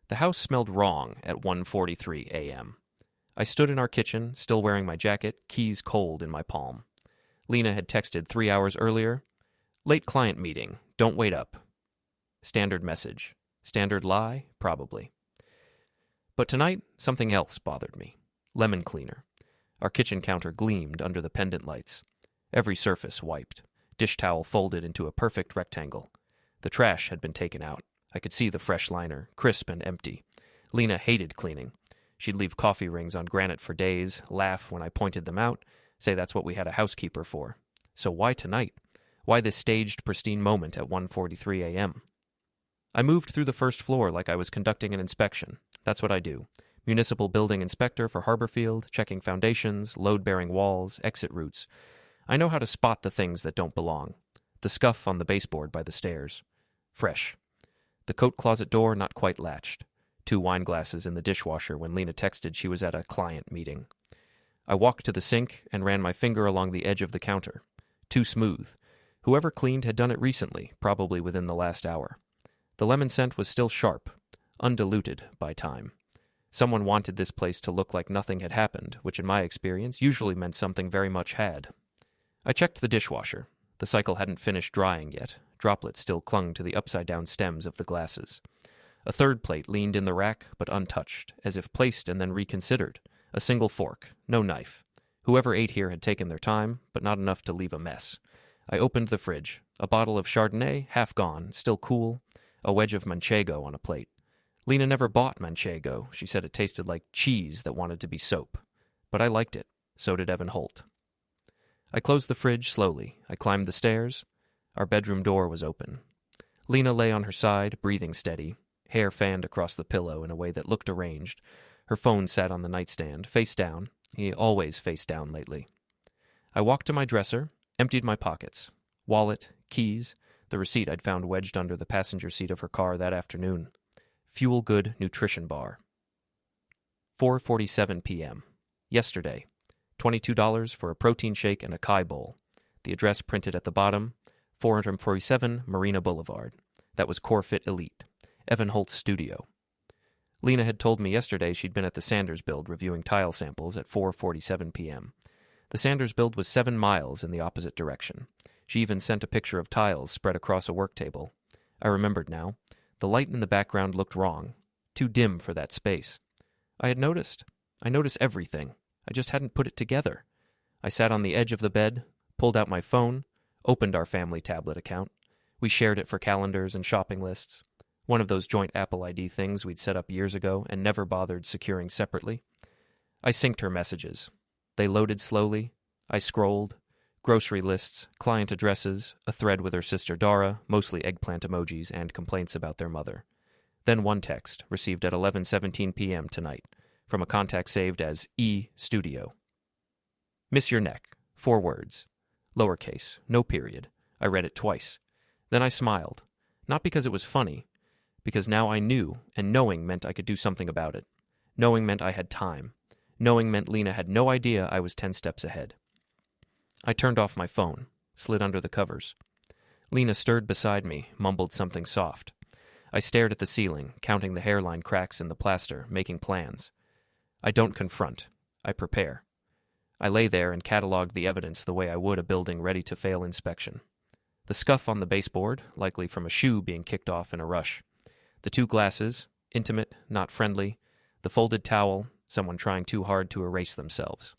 The house smelled wrong at 1:43 a.m. I stood in our kitchen, still wearing my jacket, keys cold in my palm. Lena had texted 3 hours earlier, "Late client meeting, don't wait up." Standard message. Standard lie? Probably. But tonight, something else bothered me. Lemon cleaner. Our kitchen counter gleamed under the pendant lights. Every surface wiped. Dish towel folded into a perfect rectangle. The trash had been taken out. I could see the fresh liner, crisp and empty. Lena hated cleaning. She'd leave coffee rings on granite for days, laugh when I pointed them out, say that's what we had a housekeeper for. So why tonight? Why this staged, pristine moment at 1:43 a.m.? I moved through the first floor like I was conducting an inspection. That's what I do. Municipal building inspector for Harborfield, checking foundations, load-bearing walls, exit routes. I know how to spot the things that don't belong. The scuff on the baseboard by the stairs. Fresh. The coat closet door not quite latched. 2 wine glasses in the dishwasher when Lena texted she was at a client meeting. I walked to the sink and ran my finger along the edge of the counter. Too smooth. Whoever cleaned had done it recently, probably within the last hour. The lemon scent was still sharp, undiluted by time. Someone wanted this place to look like nothing had happened, which in my experience usually meant something very much had. I checked the dishwasher. The cycle hadn't finished drying yet. Droplets still clung to the upside-down stems of the glasses. A third plate leaned in the rack, but untouched, as if placed and then reconsidered. A single fork, no knife. Whoever ate here had taken their time, but not enough to leave a mess. I opened the fridge. A bottle of Chardonnay, half gone, still cool. A wedge of Manchego on a plate. Lena never bought Manchego. She said it tasted like cheese that wanted to be soap. But I liked it. So did Evan Holt. I closed the fridge slowly. I climbed the stairs. Our bedroom door was open. Lena lay on her side, breathing steady, hair fanned across the pillow in a way that looked arranged. Her phone sat on the nightstand, face down. He always face down lately. I walked to my dresser, emptied my pockets. Wallet, keys, the receipt I'd found wedged under the passenger seat of her car that afternoon. Fuel Good Nutrition Bar. 4:47 p.m. Yesterday. $22 for a protein shake and a Kai bowl. The address printed at the bottom, 447 Marina Boulevard. That was Corefit Elite. Evan Holt's studio. Lena had told me yesterday she'd been at the Sanders Build reviewing tile samples at 4:47 p.m. The Sanders Build was 7 miles in the opposite direction. She even sent a picture of tiles spread across a work table. I remembered now. The light in the background looked wrong. Too dim for that space. I had noticed. I notice everything. I just hadn't put it together. I sat on the edge of the bed, pulled out my phone, opened our family tablet account. We shared it for calendars and shopping lists. One of those joint Apple ID things we'd set up years ago and never bothered securing separately. I synced her messages. They loaded slowly. I scrolled. Grocery lists, client addresses, a thread with her sister Dara, mostly eggplant emojis and complaints about their mother. Then one text, received at 11:17 p.m. tonight, from a contact saved as E Studio. Miss your neck. 4 words. Lowercase, no period. I read it twice. Then I smiled. Not because it was funny, because now I knew, and knowing meant I could do something about it. Knowing meant I had time. Knowing meant Lena had no idea I was 10 steps ahead. I turned off my phone, slid under the covers. Lena stirred beside me, mumbled something soft. I stared at the ceiling, counting the hairline cracks in the plaster, making plans. I don't confront. I prepare. I lay there and cataloged the evidence the way I would a building ready to fail inspection. The scuff on the baseboard, likely from a shoe being kicked off in a rush. The 2 glasses, intimate, not friendly. The folded towel, someone trying too hard to erase themselves.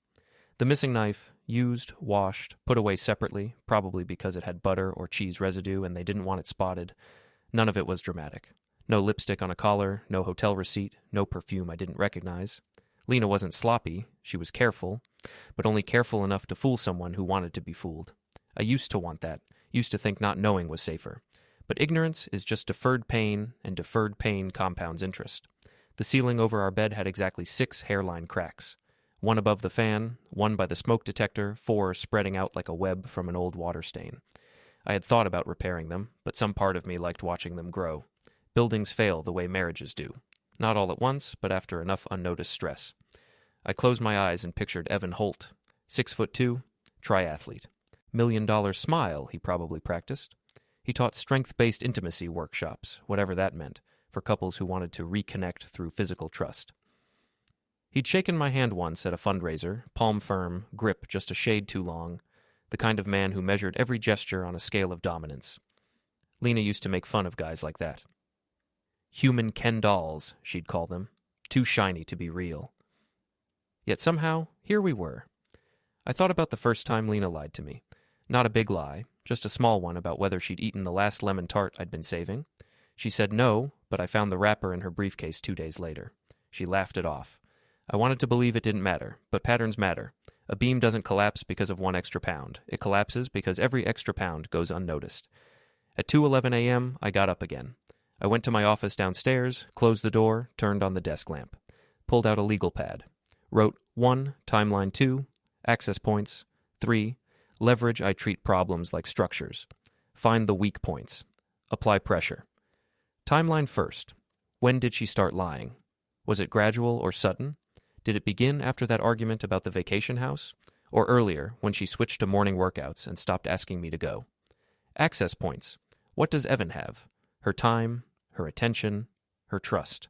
The missing knife, used, washed, put away separately, probably because it had butter or cheese residue and they didn't want it spotted. None of it was dramatic. No lipstick on a collar, no hotel receipt, no perfume I didn't recognize. Lena wasn't sloppy, she was careful, but only careful enough to fool someone who wanted to be fooled. I used to want that, used to think not knowing was safer. But ignorance is just deferred pain, and deferred pain compounds interest. The ceiling over our bed had exactly 6 hairline cracks. 1 above the fan, 1 by the smoke detector, 4 spreading out like a web from an old water stain. I had thought about repairing them, but some part of me liked watching them grow. Buildings fail the way marriages do. Not all at once, but after enough unnoticed stress. I closed my eyes and pictured Evan Holt, 6'2", triathlete. $1 million smile he probably practiced. He taught strength-based intimacy workshops, whatever that meant. for couples who wanted to reconnect through physical trust. He'd shaken my hand once at a fundraiser, palm firm, grip just a shade too long, the kind of man who measured every gesture on a scale of dominance. Lena used to make fun of guys like that. Human Ken dolls, she'd call them, too shiny to be real. Yet somehow, here we were. I thought about the first time Lena lied to me. Not a big lie, just a small one about whether she'd eaten the last lemon tart I'd been saving. She said no, but I found the wrapper in her briefcase 2 days later. She laughed it off. I wanted to believe it didn't matter, but patterns matter. A beam doesn't collapse because of 1 extra pound. It collapses because every extra pound goes unnoticed. At 2:11 a.m., I got up again. I went to my office downstairs, closed the door, turned on the desk lamp, pulled out a legal pad, wrote 1, timeline 2, access points, 3, leverage I treat problems like structures, find the weak points, apply pressure. Timeline first. When did she start lying? Was it gradual or sudden? Did it begin after that argument about the vacation house? Or earlier, when she switched to morning workouts and stopped asking me to go? Access points. What does Evan have? Her time, her attention, her trust.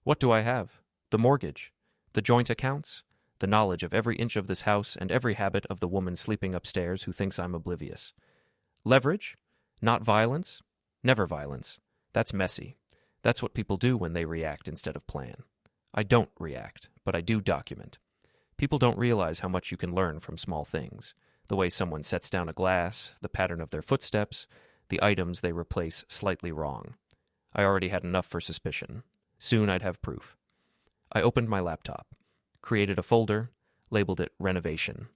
What do I have? The mortgage, the joint accounts, the knowledge of every inch of this house and every habit of the woman sleeping upstairs who thinks I'm oblivious. Leverage? Not violence? Never violence. That's messy. That's what people do when they react instead of plan. I don't react, but I do document. People don't realize how much you can learn from small things. The way someone sets down a glass, the pattern of their footsteps, the items they replace slightly wrong. I already had enough for suspicion. Soon I'd have proof. I opened my laptop, created a folder, labeled it Renovation.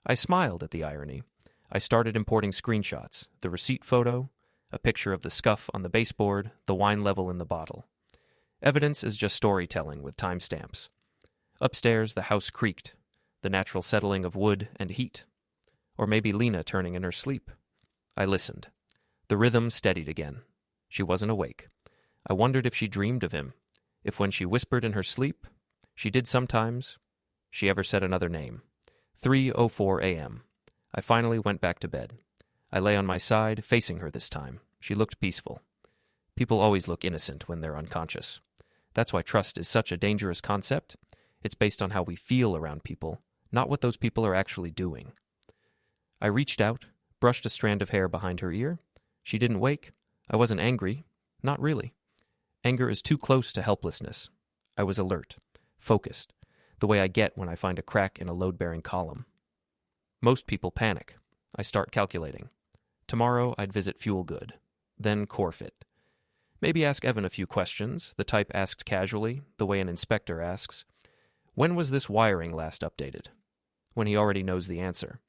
I smiled at the irony. I started importing screenshots, the receipt photo, a picture of the scuff on the baseboard, the wine level in the bottle. Evidence is just storytelling with timestamps. Upstairs, the house creaked, the natural settling of wood and heat. Or maybe Lena turning in her sleep. I listened. The rhythm steadied again. She wasn't awake. I wondered if she dreamed of him, if when she whispered in her sleep, she did sometimes, she ever said another name. 3:04 a.m. I finally went back to bed. I lay on my side, facing her this time. She looked peaceful. People always look innocent when they're unconscious. That's why trust is such a dangerous concept. It's based on how we feel around people, not what those people are actually doing. I reached out, brushed a strand of hair behind her ear. She didn't wake. I wasn't angry. Not really. Anger is too close to helplessness. I was alert, focused, the way I get when I find a crack in a load-bearing column. Most people panic. I start calculating. Tomorrow I'd visit Fuel Good, then Corefit. Maybe ask Evan a few questions, the type asked casually, the way an inspector asks. When was this wiring last updated? When he already knows the answer.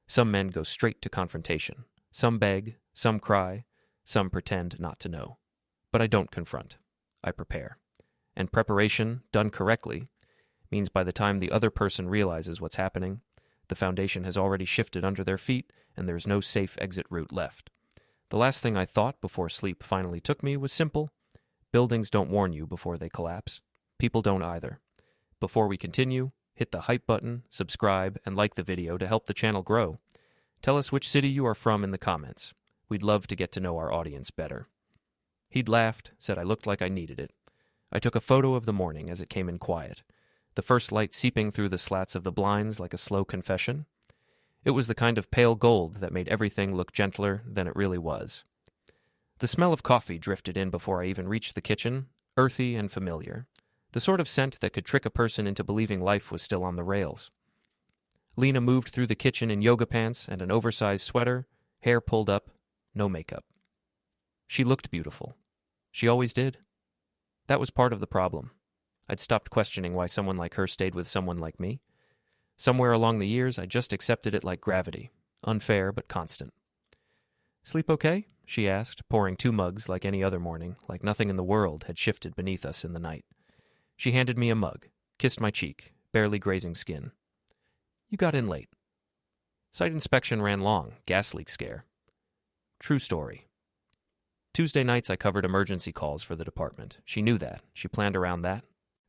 Some men go straight to confrontation. Some beg, some cry, some pretend not to know. But I don't confront. I prepare. And preparation, done correctly, means by the time the other person realizes what's happening, the foundation has already shifted under their feet and there's no safe exit route left. The last thing I thought before sleep finally took me was simple. Buildings don't warn you before they collapse. People don't either. Before we continue, hit the hype button, subscribe, and like the video to help the channel grow. Tell us which city you are from in the comments. We'd love to get to know our audience better. He'd laughed, said I looked like I needed it. I took a photo of the morning as it came in quiet, the first light seeping through the slats of the blinds like a slow confession. It was the kind of pale gold that made everything look gentler than it really was. The smell of coffee drifted in before I even reached the kitchen, earthy and familiar, the sort of scent that could trick a person into believing life was still on the rails. Lena moved through the kitchen in yoga pants and an oversized sweater, hair pulled up, no makeup. She looked beautiful. She always did. That was part of the problem. I'd stopped questioning why someone like her stayed with someone like me. Somewhere along the years, I just accepted it like gravity, unfair but constant. Sleep okay? She asked, pouring 2 mugs like any other morning, like nothing in the world had shifted beneath us in the night. She handed me a mug, kissed my cheek, barely grazing skin. You got in late. Site inspection ran long, gas leak scare. True story. Tuesday nights I covered emergency calls for the department. She knew that. She planned around that.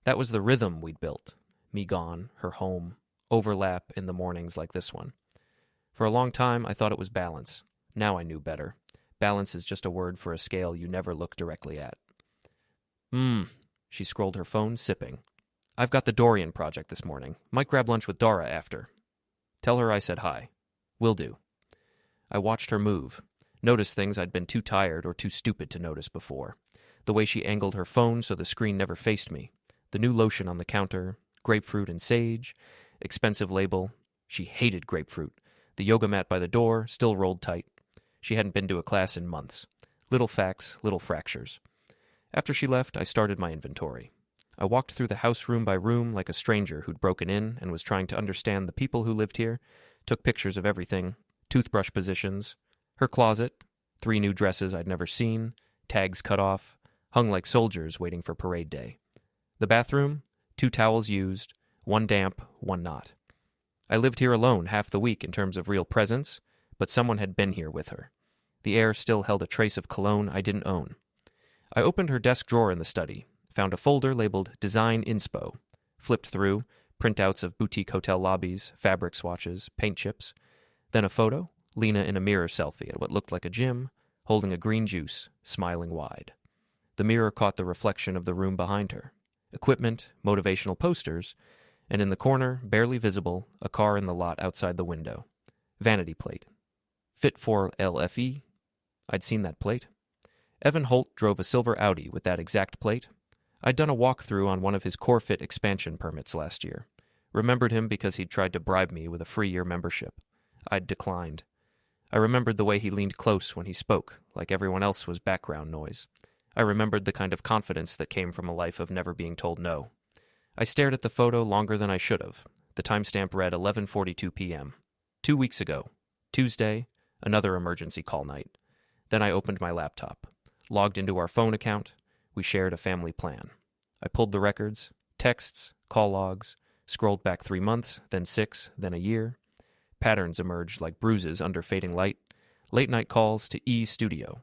That was the rhythm we'd built. Me gone, her home, overlap in the mornings like this one. For a long time, I thought it was balance. Now I knew better. Balance is just a word for a scale you never look directly at. She scrolled her phone, sipping. I've got the Dorian project this morning. Might grab lunch with Dara after. Tell her I said hi. Will do. I watched her move. Noticed things I'd been too tired or too stupid to notice before. The way she angled her phone so the screen never faced me. The new lotion on the counter. Grapefruit and sage. Expensive label. She hated grapefruit. The yoga mat by the door, still rolled tight. She hadn't been to a class in months. Little facts, little fractures. After she left, I started my inventory. I walked through the house room by room like a stranger who'd broken in and was trying to understand the people who lived here, took pictures of everything, toothbrush positions, her closet, 3 new dresses I'd never seen, tags cut off, hung like soldiers waiting for parade day. The bathroom, 2 towels used, 1 damp, 1 not. I lived here alone half the week in terms of real presence, but someone had been here with her. The air still held a trace of cologne I didn't own. I opened her desk drawer in the study, found a folder labeled Design Inspo, flipped through, printouts of boutique hotel lobbies, fabric swatches, paint chips, then a photo, Lena in a mirror selfie at what looked like a gym, holding a green juice, smiling wide. The mirror caught the reflection of the room behind her. Equipment, motivational posters, and in the corner, barely visible, a car in the lot outside the window. Vanity plate. Fit for LFE. I'd seen that plate. Evan Holt drove a silver Audi with that exact plate. I'd done a walkthrough on one of his Corfit expansion permits last year. Remembered him because he'd tried to bribe me with a free year membership. I'd declined. I remembered the way he leaned close when he spoke, like everyone else was background noise. I remembered the kind of confidence that came from a life of never being told no. I stared at the photo longer than I should have. The timestamp read 11:42 p.m. 2 weeks ago. Tuesday, another emergency call night. Then I opened my laptop. Logged into our phone account. We shared a family plan. I pulled the records, texts, call logs, scrolled back 3 months, then 6, then a year. Patterns emerged like bruises under fading light. Late-night calls to E-Studio.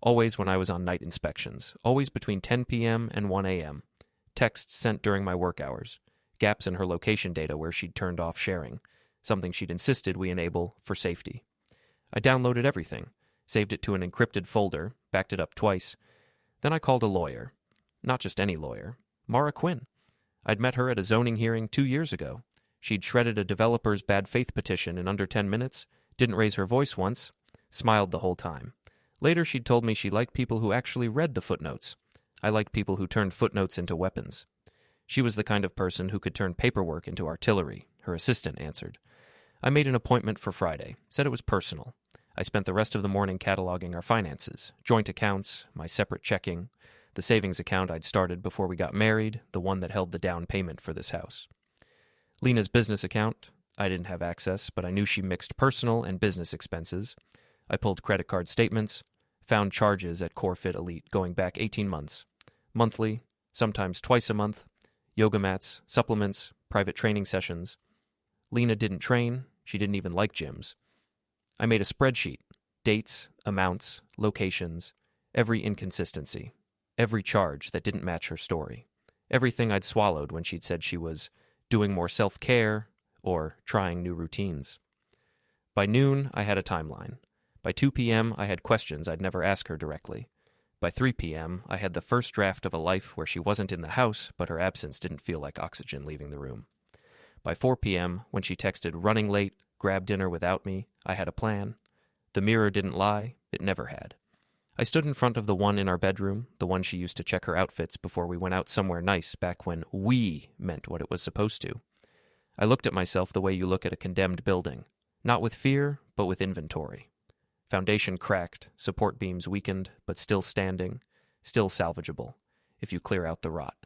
Always when I was on night inspections. Always between 10 p.m. and 1 a.m. Texts sent during my work hours. Gaps in her location data where she'd turned off sharing. Something she'd insisted we enable for safety. I downloaded everything. Saved it to an encrypted folder. Backed it up twice. Then I called a lawyer. Not just any lawyer. Mara Quinn. I'd met her at a zoning hearing 2 years ago. She'd shredded a developer's bad faith petition in under 10 minutes, didn't raise her voice once, smiled the whole time. Later she'd told me she liked people who actually read the footnotes. I liked people who turned footnotes into weapons. She was the kind of person who could turn paperwork into artillery, her assistant answered. I made an appointment for Friday, said it was personal. I spent the rest of the morning cataloging our finances, joint accounts, my separate checking, the savings account I'd started before we got married, the one that held the down payment for this house. Lena's business account, I didn't have access, but I knew she mixed personal and business expenses. I pulled credit card statements, found charges at Corfit Elite going back 18 months. Monthly, sometimes twice a month, yoga mats, supplements, private training sessions. Lena didn't train, she didn't even like gyms. I made a spreadsheet, dates, amounts, locations, every inconsistency, every charge that didn't match her story, everything I'd swallowed when she'd said she was doing more self-care or trying new routines. By noon, I had a timeline. By 2 p.m., I had questions I'd never ask her directly. By 3 p.m., I had the first draft of a life where she wasn't in the house, but her absence didn't feel like oxygen leaving the room. By 4 p.m., when she texted running late, grab dinner without me, I had a plan. The mirror didn't lie, it never had. I stood in front of the one in our bedroom, the one she used to check her outfits before we went out somewhere nice back when we meant what it was supposed to. I looked at myself the way you look at a condemned building, not with fear, but with inventory. Foundation cracked, support beams weakened, but still standing, still salvageable, if you clear out the rot.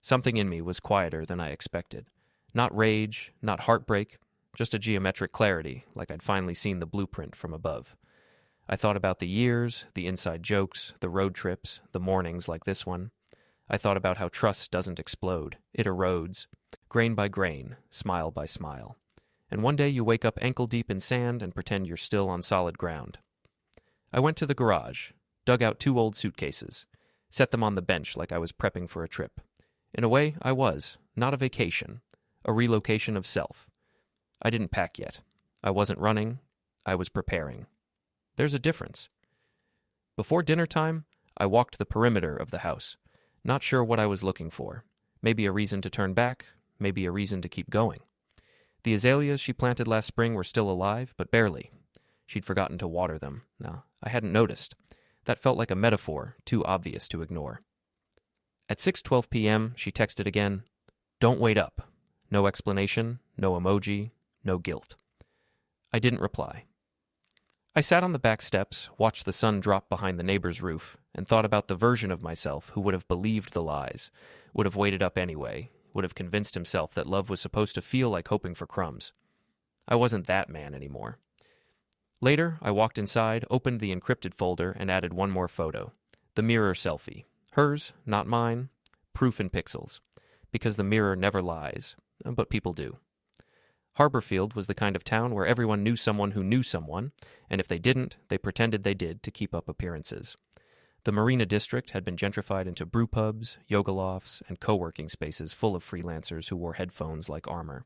Something in me was quieter than I expected. Not rage, not heartbreak, just a geometric clarity, like I'd finally seen the blueprint from above. I thought about the years, the inside jokes, the road trips, the mornings like this one. I thought about how trust doesn't explode, it erodes, grain by grain, smile by smile. And one day you wake up ankle-deep in sand and pretend you're still on solid ground. I went to the garage, dug out 2 old suitcases, set them on the bench like I was prepping for a trip. In a way, I was, not a vacation, a relocation of self. I didn't pack yet. I wasn't running. I was preparing. There's a difference. Before dinner time, I walked the perimeter of the house. Not sure what I was looking for. Maybe a reason to turn back, maybe a reason to keep going. The azaleas she planted last spring were still alive, but barely. She'd forgotten to water them. No, I hadn't noticed. That felt like a metaphor, too obvious to ignore. At 6:12 p.m., she texted again, "Don't wait up." No explanation, no emoji, no guilt. I didn't reply. I sat on the back steps, watched the sun drop behind the neighbor's roof, and thought about the version of myself who would have believed the lies, would have waited up anyway, would have convinced himself that love was supposed to feel like hoping for crumbs. I wasn't that man anymore. Later, I walked inside, opened the encrypted folder, and added one more photo. The mirror selfie. Hers, not mine. Proof in pixels. Because the mirror never lies. But people do. Harborfield was the kind of town where everyone knew someone who knew someone, and if they didn't, they pretended they did to keep up appearances. The Marina District had been gentrified into brew pubs, yoga lofts, and co-working spaces full of freelancers who wore headphones like armor.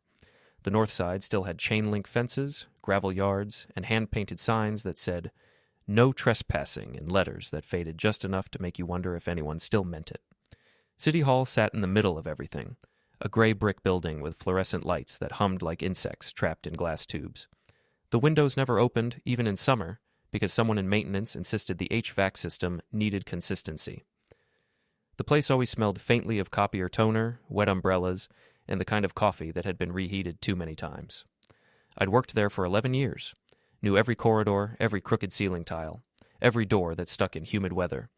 The north side still had chain-link fences, gravel yards, and hand-painted signs that said, "No trespassing," in letters that faded just enough to make you wonder if anyone still meant it. City Hall sat in the middle of everything, a gray brick building with fluorescent lights that hummed like insects trapped in glass tubes. The windows never opened, even in summer, because someone in maintenance insisted the HVAC system needed consistency. The place always smelled faintly of copier toner, wet umbrellas, and the kind of coffee that had been reheated too many times. I'd worked there for 11 years, knew every corridor, every crooked ceiling tile, every door that stuck in humid weather.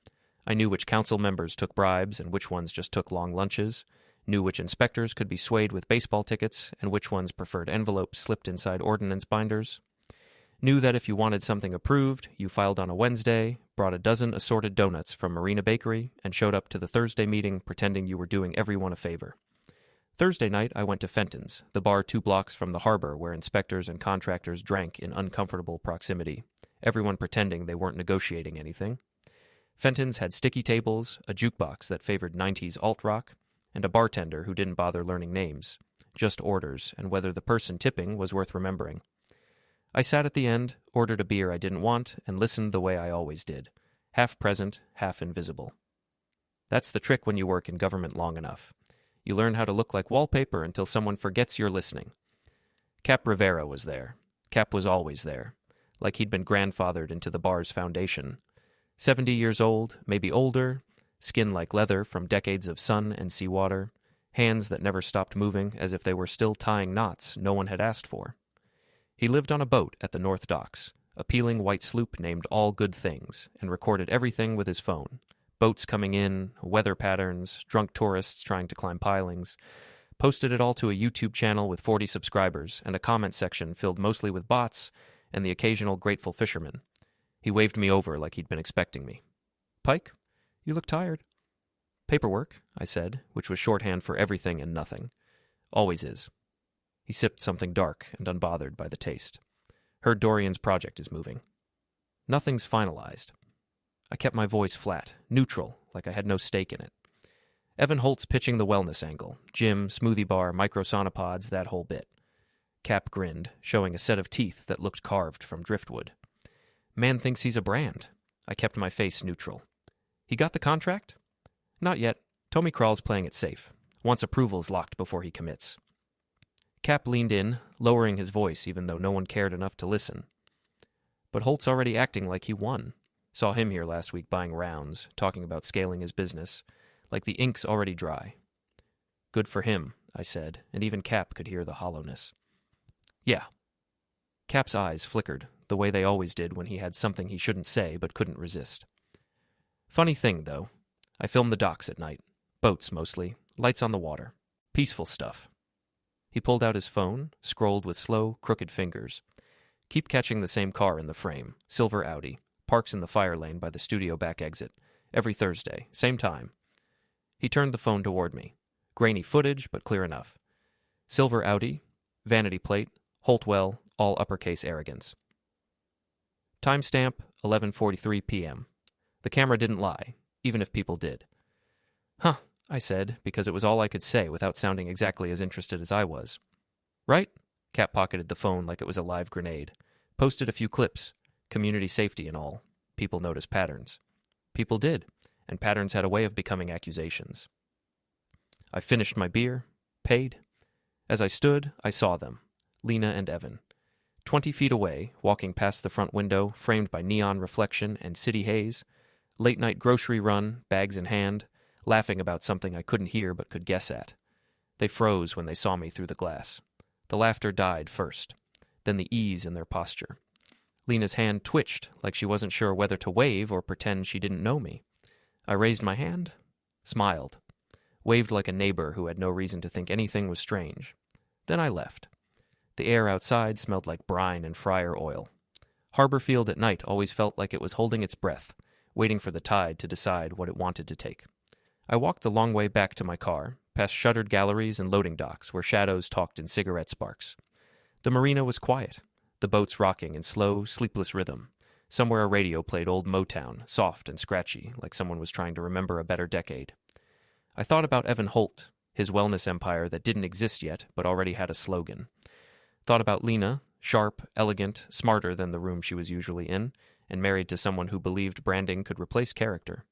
I knew which council members took bribes and which ones just took long lunches, knew which inspectors could be swayed with baseball tickets and which ones preferred envelopes slipped inside ordinance binders. Knew that if you wanted something approved, you filed on a Wednesday, brought a dozen assorted donuts from Marina Bakery, and showed up to the Thursday meeting pretending you were doing everyone a favor. Thursday night, I went to Fenton's, the bar 2 blocks from the harbor where inspectors and contractors drank in uncomfortable proximity, everyone pretending they weren't negotiating anything. Fenton's had sticky tables, a jukebox that favored 90s alt-rock, and a bartender who didn't bother learning names, just orders and whether the person tipping was worth remembering. I sat at the end, ordered a beer I didn't want, and listened the way I always did, half present, half invisible. That's the trick when you work in government long enough. You learn how to look like wallpaper until someone forgets you're listening. Cap Rivera was there. Cap was always there, like he'd been grandfathered into the bar's foundation. 70 years old, maybe older, skin like leather from decades of sun and seawater, hands that never stopped moving as if they were still tying knots no one had asked for. He lived on a boat at the North Docks, a peeling white sloop named All Good Things, and recorded everything with his phone. Boats coming in, weather patterns, drunk tourists trying to climb pilings. Posted it all to a YouTube channel with 40 subscribers and a comment section filled mostly with bots and the occasional grateful fisherman. He waved me over like he'd been expecting me. "Pike, you look tired." "Paperwork," I said, which was shorthand for everything and nothing. Always is. He sipped something dark and unbothered by the taste. "Heard Dorian's project is moving." "Nothing's finalized." I kept my voice flat, neutral, like I had no stake in it. "Evan Holt's pitching the wellness angle. Gym, smoothie bar, microsonopods, that whole bit." Cap grinned, showing a set of teeth that looked carved from driftwood. "Man thinks he's a brand." I kept my face neutral. "He got the contract?" "Not yet. Tommy Kral's playing it safe. Wants approvals locked before he commits." Cap leaned in, lowering his voice even though no one cared enough to listen. "But Holt's already acting like he won. Saw him here last week buying rounds, talking about scaling his business. Like the ink's already dry." "Good for him," I said, and even Cap could hear the hollowness. "Yeah." Cap's eyes flickered, the way they always did when he had something he shouldn't say but couldn't resist. "Funny thing, though. I filmed the docks at night. Boats, mostly. Lights on the water. Peaceful stuff." He pulled out his phone, scrolled with slow, crooked fingers. "Keep catching the same car in the frame. Silver Audi. Parks in the fire lane by the studio back exit. Every Thursday. Same time." He turned the phone toward me. Grainy footage, but clear enough. Silver Audi. Vanity plate. Holtwell. All uppercase arrogance. Timestamp 11:43 p.m. The camera didn't lie, even if people did. "Huh," I said, because it was all I could say without sounding exactly as interested as I was. "Right?" Cap pocketed the phone like it was a live grenade. Posted a few clips. Community safety and all. People noticed patterns. People did. and patterns had a way of becoming accusations. I finished my beer, paid. As I stood, I saw them, Lena and Evan. 20 feet away, walking past the front window, framed by neon reflection and city haze, late-night grocery run, bags in hand, laughing about something I couldn't hear but could guess at. They froze when they saw me through the glass. The laughter died first, then the ease in their posture. Lena's hand twitched like she wasn't sure whether to wave or pretend she didn't know me. I raised my hand, smiled, waved like a neighbor who had no reason to think anything was strange. Then I left. The air outside smelled like brine and fryer oil. Harborfield at night always felt like it was holding its breath, waiting for the tide to decide what it wanted to take. I walked the long way back to my car, past shuttered galleries and loading docks where shadows talked in cigarette sparks. The marina was quiet, the boats rocking in slow, sleepless rhythm. Somewhere a radio played old Motown, soft and scratchy, like someone was trying to remember a better decade. I thought about Evan Holt, his wellness empire that didn't exist yet but already had a slogan. Thought about Lena, sharp, elegant, smarter than the room she was usually in, and married to someone who believed branding could replace character.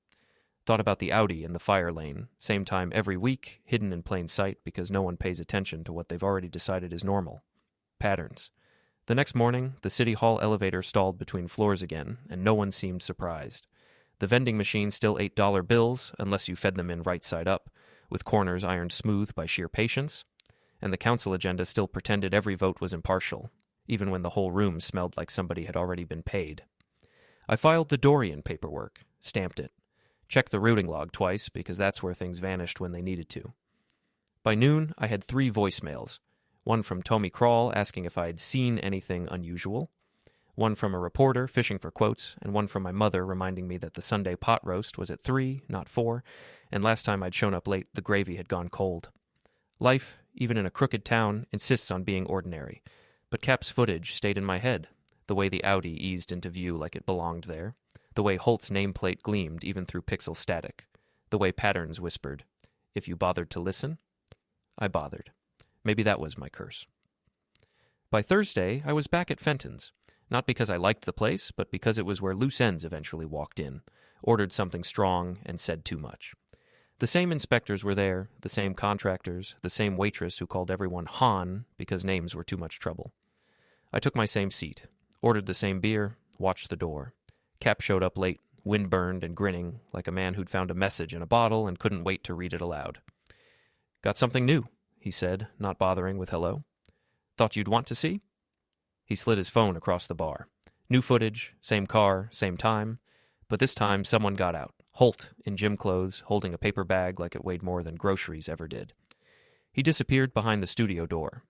Thought about the Audi in the fire lane, same time every week, hidden in plain sight because no one pays attention to what they've already decided is normal. Patterns. The next morning, the City Hall elevator stalled between floors again, and no one seemed surprised. The vending machine still ate dollar bills, unless you fed them in right side up, with corners ironed smooth by sheer patience, and the council agenda still pretended every vote was impartial, even when the whole room smelled like somebody had already been paid. I filed the Dorian paperwork, stamped it, checked the routing log twice because that's where things vanished when they needed to. By noon, I had 3 voicemails, one from Tommy Crawl asking if I had seen anything unusual, one from a reporter fishing for quotes, and one from my mother reminding me that the Sunday pot roast was at 3, not 4, and last time I'd shown up late, the gravy had gone cold. Life, even in a crooked town, insists on being ordinary, but Cap's footage stayed in my head, the way the Audi eased into view like it belonged there, the way Holt's nameplate gleamed even through pixel static, the way Patterns whispered, "If you bothered to listen?" I bothered. Maybe that was my curse. By Thursday, I was back at Fenton's, not because I liked the place, but because it was where loose ends eventually walked in, ordered something strong, and said too much. The same inspectors were there, the same contractors, the same waitress who called everyone Han because names were too much trouble. I took my same seat, ordered the same beer, watched the door. Cap showed up late, wind-burned and grinning, like a man who'd found a message in a bottle and couldn't wait to read it aloud. "Got something new," he said, not bothering with hello. "Thought you'd want to see?" He slid his phone across the bar. New footage, same car, same time, but this time someone got out. Holt, in gym clothes, holding a paper bag like it weighed more than groceries ever did. He disappeared behind the studio door.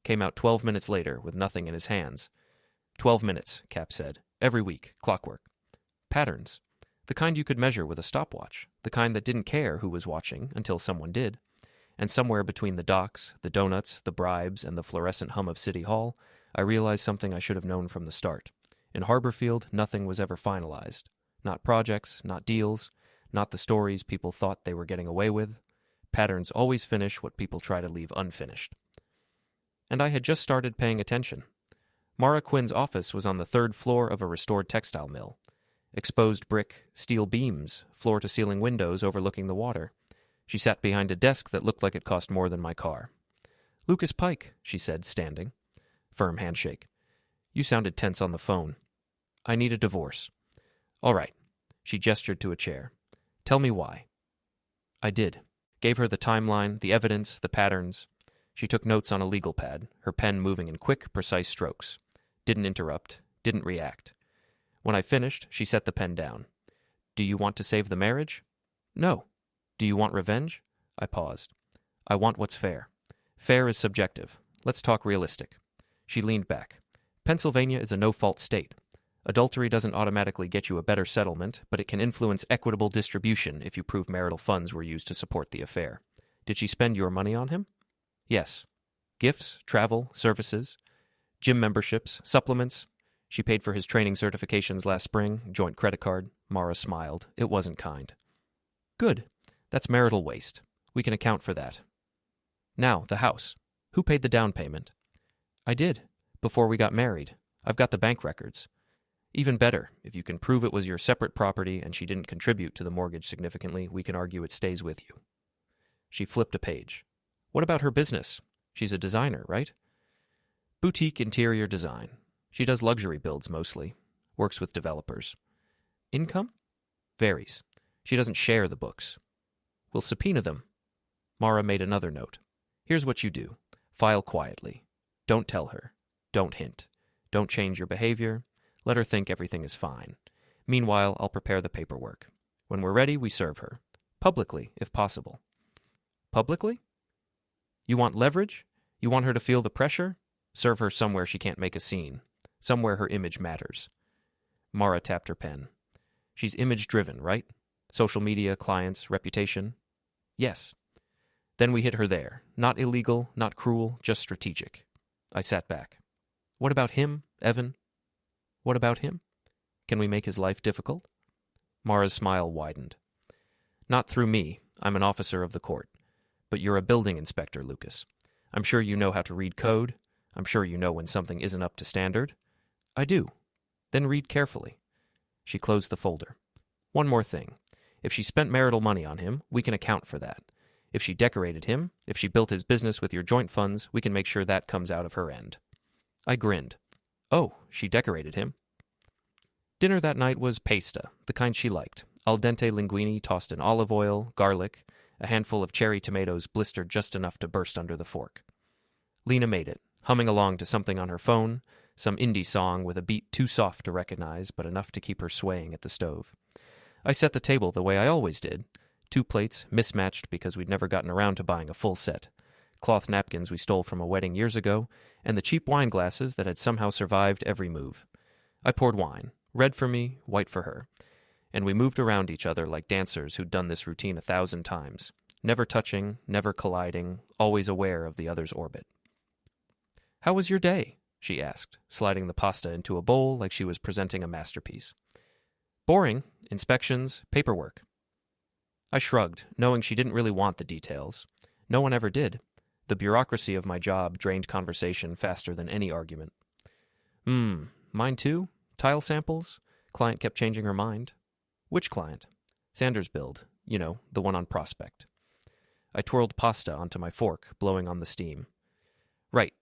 Came out 12 minutes later with nothing in his hands. 12 minutes, Cap said. Every week, clockwork. Patterns. The kind you could measure with a stopwatch. The kind that didn't care who was watching until someone did. And somewhere between the docks, the donuts, the bribes, and the fluorescent hum of City Hall, I realized something I should have known from the start. In Harborfield, nothing was ever finalized. Not projects, not deals, not the stories people thought they were getting away with. Patterns always finish what people try to leave unfinished. And I had just started paying attention. Mara Quinn's office was on the 3rd floor of a restored textile mill. Exposed brick, steel beams, floor-to-ceiling windows overlooking the water. She sat behind a desk that looked like it cost more than my car. "Lucas Pike," she said, standing. Firm handshake. "You sounded tense on the phone." "I need a divorce." "All right." She gestured to a chair. "Tell me why." I did. Gave her the timeline, the evidence, the patterns. She took notes on a legal pad, her pen moving in quick, precise strokes. Didn't interrupt. Didn't react. When I finished, she set the pen down. "Do you want to save the marriage?" "No." "Do you want revenge?" I paused. "I want what's fair." "Fair is subjective. Let's talk realistic." She leaned back. "Pennsylvania is a no-fault state. Adultery doesn't automatically get you a better settlement, but it can influence equitable distribution if you prove marital funds were used to support the affair. Did she spend your money on him?" "Yes." "Gifts, travel, services, gym memberships, supplements." She paid for his training certifications last spring, joint credit card. Mara smiled. It wasn't kind. "Good. That's marital waste. We can account for that." "Now, the house. Who paid the down payment?" "I did. Before we got married. I've got the bank records." Even better, if you can prove it was your separate property and she didn't contribute to the mortgage significantly, we can argue it stays with you. She flipped a page. What about her business? She's a designer, right? Boutique interior design. She does luxury builds mostly. Works with developers. Income? Varies. She doesn't share the books. We'll subpoena them. Mara made another note. Here's what you do. File quietly. Don't tell her. Don't hint. Don't change your behavior. Let her think everything is fine. Meanwhile, I'll prepare the paperwork. When we're ready, we serve her. Publicly, if possible. Publicly? You want leverage? You want her to feel the pressure? Serve her somewhere she can't make a scene. Somewhere her image matters. Mara tapped her pen. She's image-driven, right? Social media, clients, reputation? Yes. Then we hit her there. Not illegal, not cruel, just strategic. I sat back. What about him, Evan? What about him? Can we make his life difficult? Mara's smile widened. Not through me. I'm an officer of the court. But you're a building inspector, Lucas. I'm sure you know how to read code. I'm sure you know when something isn't up to standard. I do. Then read carefully. She closed the folder. One more thing. If she spent marital money on him, we can account for that. If she decorated him, if she built his business with your joint funds, we can make sure that comes out of her end. I grinned. Oh, she decorated him. Dinner that night was pasta, the kind she liked. Al dente linguine tossed in olive oil, garlic, a handful of cherry tomatoes blistered just enough to burst under the fork. Lena made it, humming along to something on her phone, some indie song with a beat too soft to recognize, but enough to keep her swaying at the stove. I set the table the way I always did. 2 plates, mismatched because we'd never gotten around to buying a full set. Cloth napkins we stole from a wedding years ago, and the cheap wine glasses that had somehow survived every move. I poured wine, red for me, white for her, and we moved around each other like dancers who'd done this routine 1,000 times, never touching, never colliding, always aware of the other's orbit. How was your day? She asked, sliding the pasta into a bowl like she was presenting a masterpiece. Boring. Inspections, paperwork. I shrugged, knowing she didn't really want the details. No one ever did. The bureaucracy of my job drained conversation faster than any argument. Mine too? Tile samples? Client kept changing her mind. Which client? Sanders build. You know, the one on Prospect. I twirled pasta onto my fork, blowing on the steam. Right.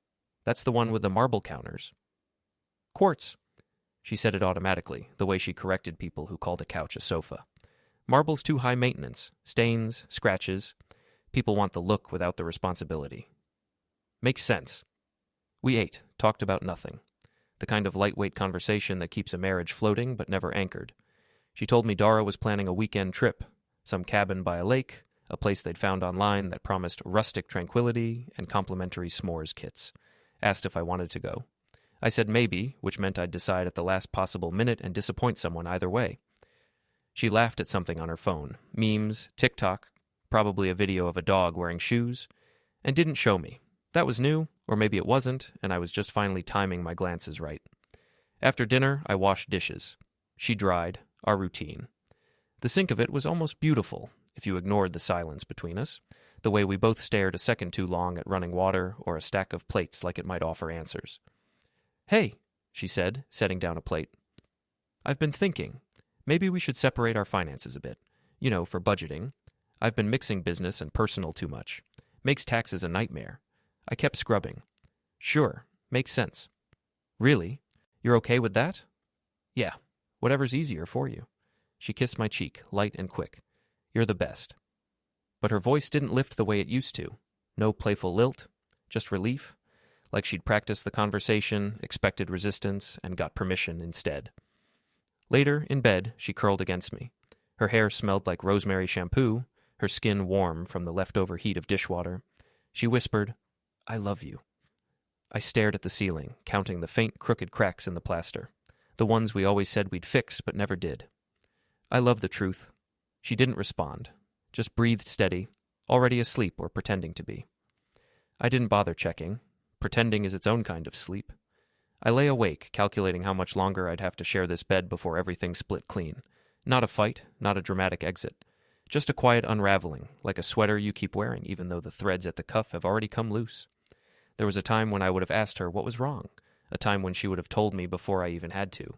That's the one with the marble counters. Quartz. She said it automatically, the way she corrected people who called a couch a sofa. Marble's too high maintenance. Stains, scratches. People want the look without the responsibility. Makes sense. We ate, talked about nothing. The kind of lightweight conversation that keeps a marriage floating but never anchored. She told me Dara was planning a weekend trip, some cabin by a lake, a place they'd found online that promised rustic tranquility and complimentary s'mores kits. Asked if I wanted to go. I said maybe, which meant I'd decide at the last possible minute and disappoint someone either way. She laughed at something on her phone, memes, TikTok, probably a video of a dog wearing shoes, and didn't show me. That was new, or maybe it wasn't, and I was just finally timing my glances right. After dinner, I washed dishes. She dried, our routine. The sink of it was almost beautiful, if you ignored the silence between us, the way we both stared a second too long at running water or a stack of plates like it might offer answers. Hey, she said, setting down a plate. I've been thinking. Maybe we should separate our finances a bit. You know, for budgeting. I've been mixing business and personal too much. Makes taxes a nightmare. I kept scrubbing. Sure, makes sense. Really? You're okay with that? Yeah, whatever's easier for you. She kissed my cheek, light and quick. You're the best. But her voice didn't lift the way it used to. No playful lilt, just relief, like she'd practiced the conversation, expected resistance, and got permission instead. Later, in bed, she curled against me. Her hair smelled like rosemary shampoo, her skin warm from the leftover heat of dishwater. She whispered, I love you. I stared at the ceiling, counting the faint, crooked cracks in the plaster, the ones we always said we'd fix but never did. I love the truth. She didn't respond, just breathed steady, already asleep or pretending to be. I didn't bother checking. Pretending is its own kind of sleep. I lay awake, calculating how much longer I'd have to share this bed before everything split clean. Not a fight, not a dramatic exit. Just a quiet unraveling, like a sweater you keep wearing even though the threads at the cuff have already come loose. There was a time when I would have asked her what was wrong, a time when she would have told me before I even had to.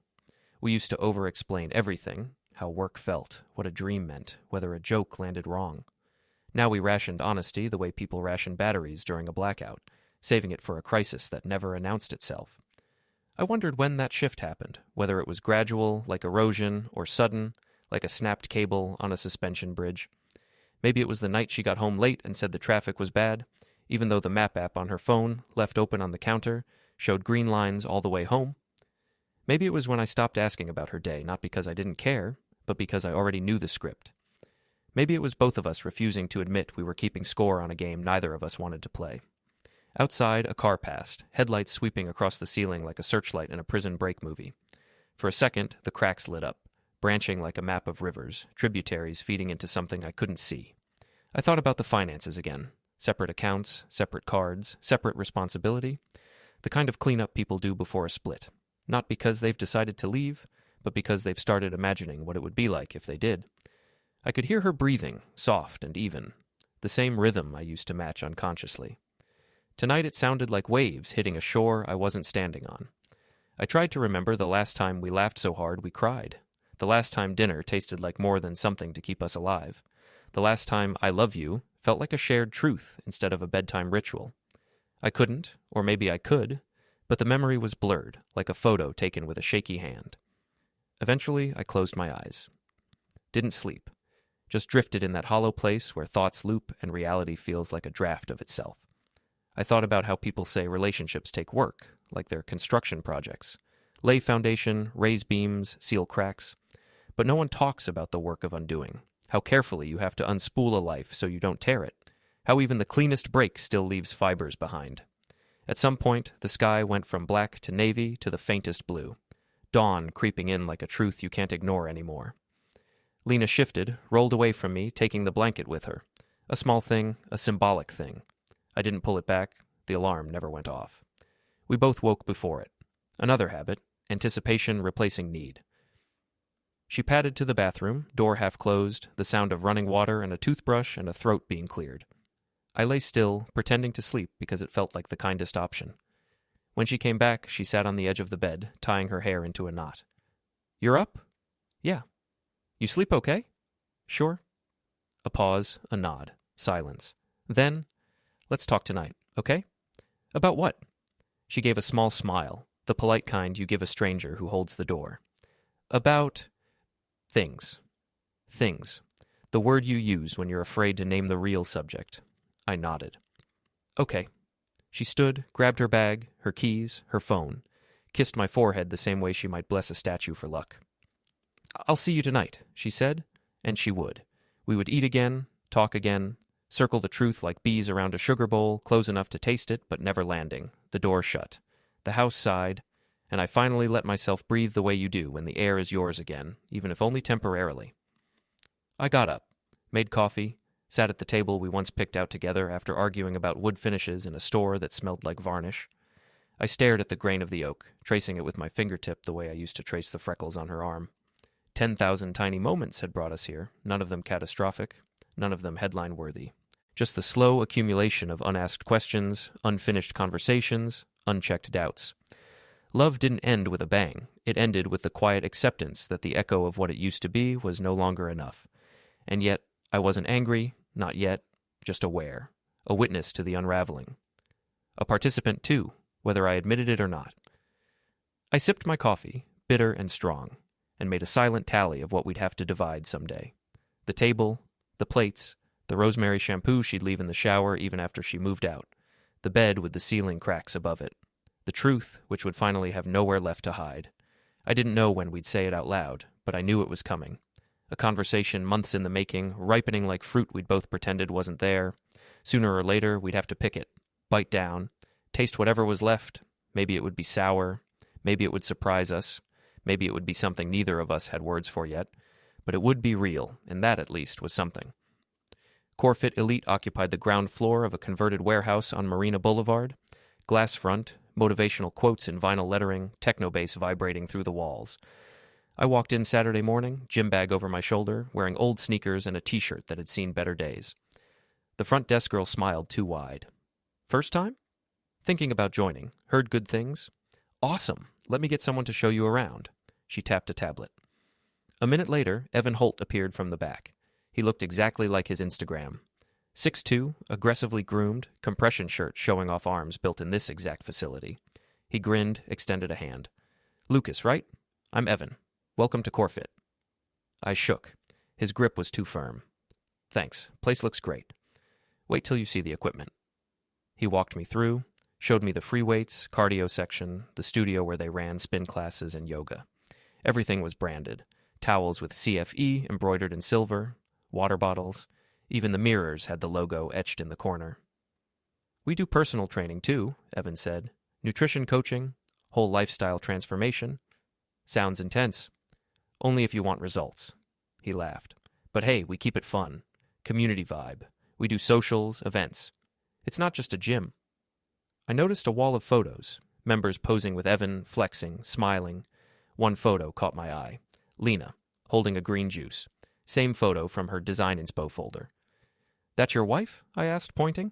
We used to over-explain everything, how work felt, what a dream meant, whether a joke landed wrong. Now we rationed honesty the way people ration batteries during a blackout, saving it for a crisis that never announced itself. I wondered when that shift happened, whether it was gradual, like erosion, or sudden, like a snapped cable on a suspension bridge. Maybe it was the night she got home late and said the traffic was bad, even though the map app on her phone, left open on the counter, showed green lines all the way home. Maybe it was when I stopped asking about her day, not because I didn't care, but because I already knew the script. Maybe it was both of us refusing to admit we were keeping score on a game neither of us wanted to play. Outside, a car passed, headlights sweeping across the ceiling like a searchlight in a prison break movie. For a second, the cracks lit up, branching like a map of rivers, tributaries feeding into something I couldn't see. I thought about the finances again. Separate accounts, separate cards, separate responsibility. The kind of cleanup people do before a split. Not because they've decided to leave, but because they've started imagining what it would be like if they did. I could hear her breathing, soft and even, the same rhythm I used to match unconsciously. Tonight it sounded like waves hitting a shore I wasn't standing on. I tried to remember the last time we laughed so hard we cried. The last time dinner tasted like more than something to keep us alive. The last time I love you felt like a shared truth instead of a bedtime ritual. I couldn't, or maybe I could, but the memory was blurred, like a photo taken with a shaky hand. Eventually, I closed my eyes. Didn't sleep. Just drifted in that hollow place where thoughts loop and reality feels like a draft of itself. I thought about how people say relationships take work, like they're construction projects. Lay foundation, raise beams, seal cracks. But no one talks about the work of undoing, how carefully you have to unspool a life so you don't tear it, how even the cleanest break still leaves fibers behind. At some point, the sky went from black to navy to the faintest blue, dawn creeping in like a truth you can't ignore anymore. Lena shifted, rolled away from me, taking the blanket with her. A small thing, a symbolic thing. I didn't pull it back. The alarm never went off. We both woke before it. Another habit, anticipation replacing need. She padded to the bathroom, door half closed, the sound of running water and a toothbrush and a throat being cleared. I lay still, pretending to sleep because it felt like the kindest option. When she came back, she sat on the edge of the bed, tying her hair into a knot. "You're up?" "Yeah." "You sleep okay?" "Sure." A pause, a nod, silence. Then, "Let's talk tonight, okay?" "About what?" She gave a small smile, the polite kind you give a stranger who holds the door. "About things. Things. The word you use when you're afraid to name the real subject." I nodded. "Okay." She stood, grabbed her bag, her keys, her phone, kissed my forehead the same way she might bless a statue for luck. "I'll see you tonight," she said, and she would. We would eat again, talk again, circle the truth like bees around a sugar bowl, close enough to taste it, but never landing. The door shut. The house sighed, and I finally let myself breathe the way you do when the air is yours again, even if only temporarily. I got up, made coffee, sat at the table we once picked out together after arguing about wood finishes in a store that smelled like varnish. I stared at the grain of the oak, tracing it with my fingertip the way I used to trace the freckles on her arm. 10,000 tiny moments had brought us here, none of them catastrophic, none of them headline-worthy. Just the slow accumulation of unasked questions, unfinished conversations, unchecked doubts. Love didn't end with a bang. It ended with the quiet acceptance that the echo of what it used to be was no longer enough. And yet, I wasn't angry, not yet, just aware, a witness to the unraveling. A participant, too, whether I admitted it or not. I sipped my coffee, bitter and strong, and made a silent tally of what we'd have to divide someday. The table, the plates, the rosemary shampoo she'd leave in the shower even after she moved out, the bed with the ceiling cracks above it, the truth which would finally have nowhere left to hide. I didn't know when we'd say it out loud, but I knew it was coming. A conversation months in the making, ripening like fruit we'd both pretended wasn't there. Sooner or later, we'd have to pick it, bite down, taste whatever was left. Maybe it would be sour. Maybe it would surprise us. Maybe it would be something neither of us had words for yet. But it would be real, and that, at least, was something. Corfit Elite occupied the ground floor of a converted warehouse on Marina Boulevard. Glass front, motivational quotes in vinyl lettering, techno bass vibrating through the walls. I walked in Saturday morning, gym bag over my shoulder, wearing old sneakers and a t-shirt that had seen better days. The front desk girl smiled too wide. "First time?" "Thinking about joining. Heard good things." "Awesome. Let me get someone to show you around." She tapped a tablet. A minute later, Evan Holt appeared from the back. He looked exactly like his Instagram. 6'2", aggressively groomed, compression shirt showing off arms built in this exact facility. He grinned, extended a hand. "Lucas, right? I'm Evan. Welcome to Corfit." I shook. His grip was too firm. "Thanks. Place looks great. Wait till you see the equipment." He walked me through, showed me the free weights, cardio section, the studio where they ran spin classes and yoga. Everything was branded. Towels with CFE embroidered in silver, water bottles. Even the mirrors had the logo etched in the corner. "We do personal training too," Evan said. "Nutrition coaching, whole lifestyle transformation. Sounds intense. Only if you want results." He laughed. "But hey, we keep it fun. Community vibe. We do socials, events. It's not just a gym." I noticed a wall of photos, members posing with Evan, flexing, smiling. One photo caught my eye. Lena, holding a green juice. Same photo from her design inspo folder. "That your wife?" I asked, pointing.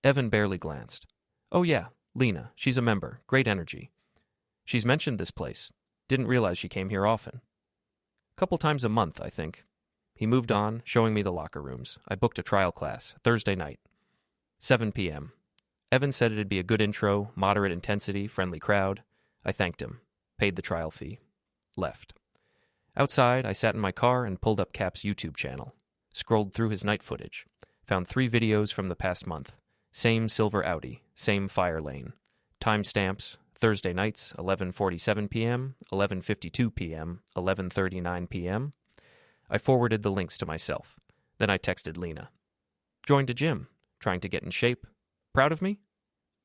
Evan barely glanced. "Oh yeah, Lena. She's a member. Great energy. She's mentioned this place. Didn't realize she came here often. Couple times a month, I think." He moved on, showing me the locker rooms. I booked a trial class, Thursday night. 7 p.m. Evan said it'd be a good intro, moderate intensity, friendly crowd. I thanked him, paid the trial fee, left. Outside, I sat in my car and pulled up Cap's YouTube channel. Scrolled through his night footage. Found 3 videos from the past month. Same silver Audi, same fire lane. Timestamps, Thursday nights, 11:47 p.m., 11:52 p.m., 11:39 p.m. I forwarded the links to myself. Then I texted Lena. "Joined a gym. Trying to get in shape. Proud of me?"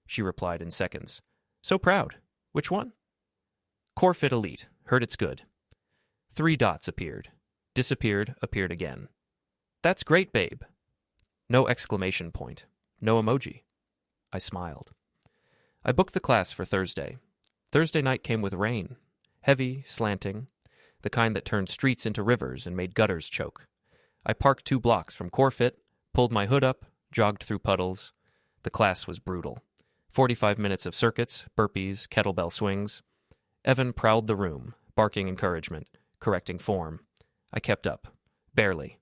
She replied in seconds. "So proud. Which one?" "Corfit Elite. Heard it's good." 3 dots appeared. Disappeared, appeared again. "That's great, babe." No exclamation point. No emoji. I smiled. I booked the class for Thursday. Thursday night came with rain. Heavy, slanting. The kind that turned streets into rivers and made gutters choke. I parked 2 blocks from Corfit, pulled my hood up, jogged through puddles. The class was brutal. 45 minutes of circuits, burpees, kettlebell swings. Evan prowled the room, barking encouragement, correcting form. I kept up. Barely.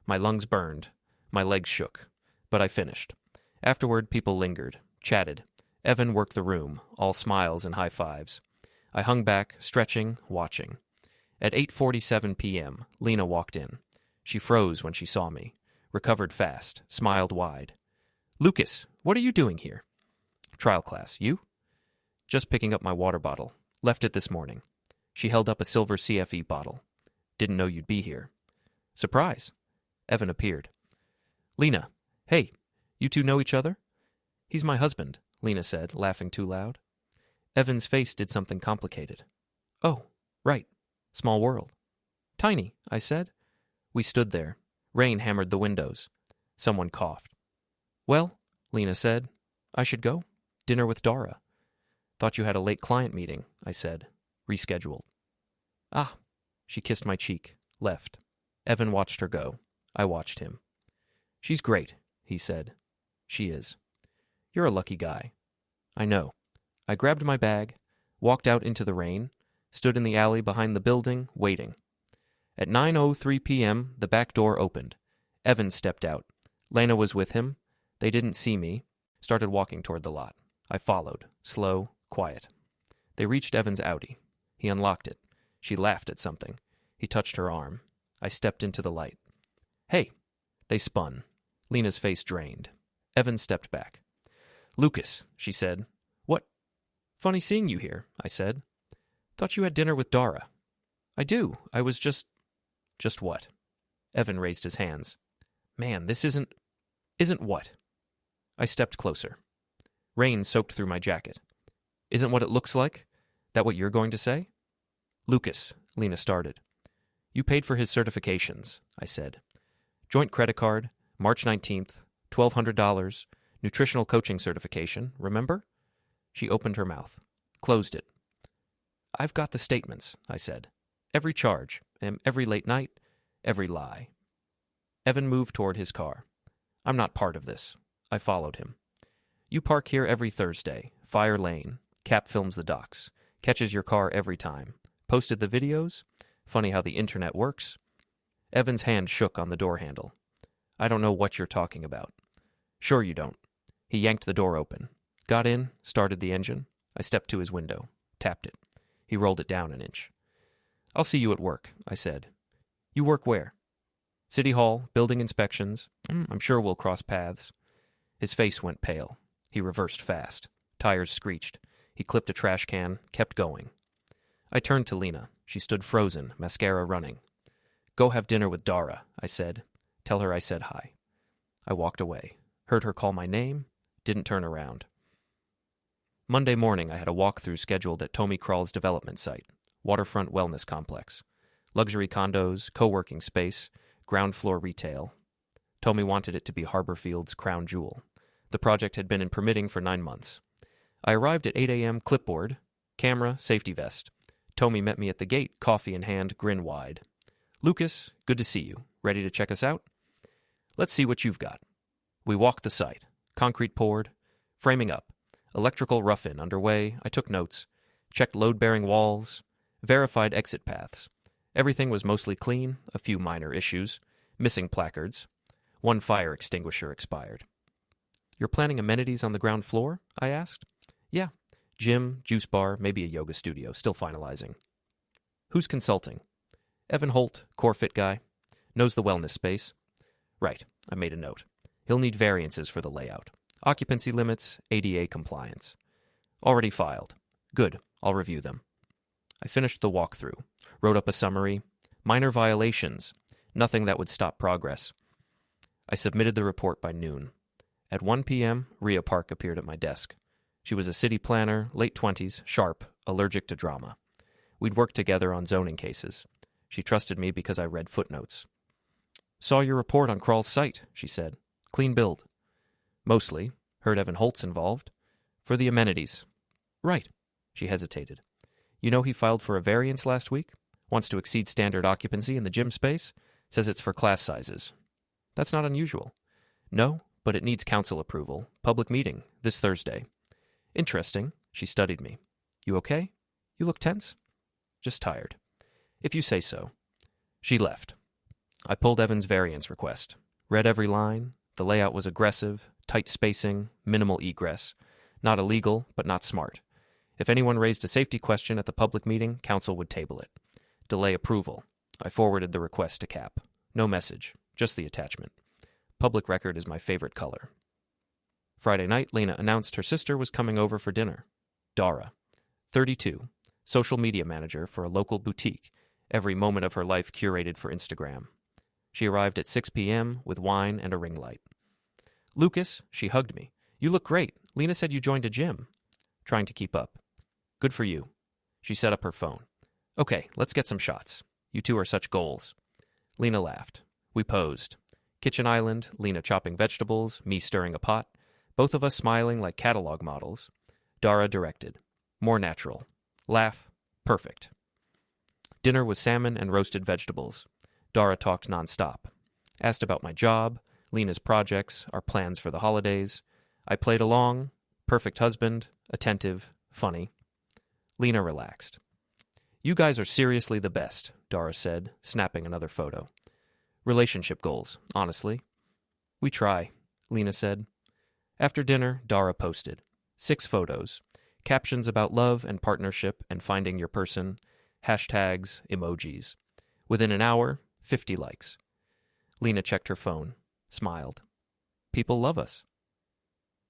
My lungs burned. My legs shook. But I finished. Afterward, people lingered, chatted. Evan worked the room, all smiles and high fives. I hung back, stretching, watching. At 8:47 p.m., Lena walked in. She froze when she saw me, recovered fast, smiled wide. "Lucas, what are you doing here?" "Trial class. You?" "Just picking up my water bottle. Left it this morning." She held up a silver CFE bottle. "Didn't know you'd be here." "Surprise." Evan appeared. "Lena, hey, you two know each other?" "He's my husband," Lena said, laughing too loud. Evan's face did something complicated. "Oh, right. Small world." "Tiny," I said. We stood there. Rain hammered the windows. Someone coughed. "Well," Lena said, "I should go. Dinner with Dara." "Thought you had a late client meeting," I said. "Rescheduled." "Ah." She kissed my cheek, left. Evan watched her go. I watched him. "She's great," he said. "She is." "You're a lucky guy." "I know." I grabbed my bag, walked out into the rain, stood in the alley behind the building, waiting. At 9:03 p.m., the back door opened. Evan stepped out. Lena was with him. They didn't see me. Started walking toward the lot. I followed, slow, quiet. They reached Evan's Audi. He unlocked it. She laughed at something. He touched her arm. I stepped into the light. "Hey." They spun. Lena's face drained. Evan stepped back. "Lucas," she said. "What?" "Funny seeing you here," I said. "Thought you had dinner with Dara." "I do. I was just..." "Just what?" Evan raised his hands. "Man, this isn't..." "Isn't what?" I stepped closer. Rain soaked through my jacket. "Isn't what it looks like? That what you're going to say?" "Lucas," Lena started. "You paid for his certifications," I said. "Joint credit card, March 19th, $1,200, nutritional coaching certification, remember?" She opened her mouth, closed it. "I've got the statements," I said. "Every charge, every late night, every lie." Evan moved toward his car. "I'm not part of this." I followed him. "You park here every Thursday, Fire Lane. Cap films the docks. Catches your car every time. Posted the videos? Funny how the internet works. Evan's hand shook on the door handle. I don't know what you're talking about. Sure you don't. He yanked the door open. Got in, started the engine. I stepped to his window, tapped it. He rolled it down an inch. I'll see you at work, I said. You work where? City Hall, building inspections. I'm sure we'll cross paths. His face went pale. He reversed fast. Tires screeched. He clipped a trash can, kept going. I turned to Lena. She stood frozen, mascara running. Go have dinner with Dara, I said. Tell her I said hi. I walked away. Heard her call my name. Didn't turn around. Monday morning, I had a walkthrough scheduled at Tommy Krall's development site, waterfront wellness complex. Luxury condos, co-working space, ground floor retail. Tommy wanted it to be Harborfield's crown jewel. The project had been in permitting for 9 months. I arrived at 8 a.m., clipboard, camera, safety vest. Tommy met me at the gate, coffee in hand, grin wide. Lucas, good to see you. Ready to check us out? Let's see what you've got. We walked the site. Concrete poured. Framing up. Electrical rough-in underway. I took notes. Checked load-bearing walls. Verified exit paths. Everything was mostly clean. A few minor issues. Missing placards. One fire extinguisher expired. You're planning amenities on the ground floor? I asked. Yeah. Gym, juice bar, maybe a yoga studio. Still finalizing. Who's consulting? Evan Holt, core fit guy. Knows the wellness space. Right. I made a note. He'll need variances for the layout. Occupancy limits, ADA compliance. Already filed. Good. I'll review them. I finished the walkthrough. Wrote up a summary. Minor violations. Nothing that would stop progress. I submitted the report by noon. At 1 p.m., Rhea Park appeared at my desk. She was a city planner, late 20s, sharp, allergic to drama. We'd worked together on zoning cases. She trusted me because I read footnotes. Saw your report on Krall's site, she said. Clean build. Mostly. Heard Evan Holt's involved. For the amenities. Right. She hesitated. You know he filed for a variance last week? Wants to exceed standard occupancy in the gym space? Says it's for class sizes. That's not unusual. No, but it needs council approval. Public meeting, this Thursday. Interesting. She studied me. You okay? You look tense. Just tired. If you say so. She left. I pulled Evan's variance request. Read every line. The layout was aggressive, tight spacing, minimal egress. Not illegal, but not smart. If anyone raised a safety question at the public meeting, council would table it. Delay approval. I forwarded the request to Cap. No message, just the attachment. Public record is my favorite color. Friday night, Lena announced her sister was coming over for dinner. Dara, 32, social media manager for a local boutique, every moment of her life curated for Instagram. She arrived at 6 p.m. with wine and a ring light. Lucas, she hugged me. You look great. Lena said you joined a gym. Trying to keep up. Good for you. She set up her phone. Okay, let's get some shots. You two are such goals. Lena laughed. We posed. Kitchen island, Lena chopping vegetables, me stirring a pot. Both of us smiling like catalog models. Dara directed. More natural. Laugh. Perfect. Dinner was salmon and roasted vegetables. Dara talked nonstop. Asked about my job, Lena's projects, our plans for the holidays. I played along. Perfect husband. Attentive. Funny. Lena relaxed. You guys are seriously the best, Dara said, snapping another photo. Relationship goals, honestly. We try, Lena said. After dinner, Dara posted 6 photos, captions about love and partnership and finding your person, hashtags, emojis. Within an hour, 50 likes. Lena checked her phone, smiled. People love us.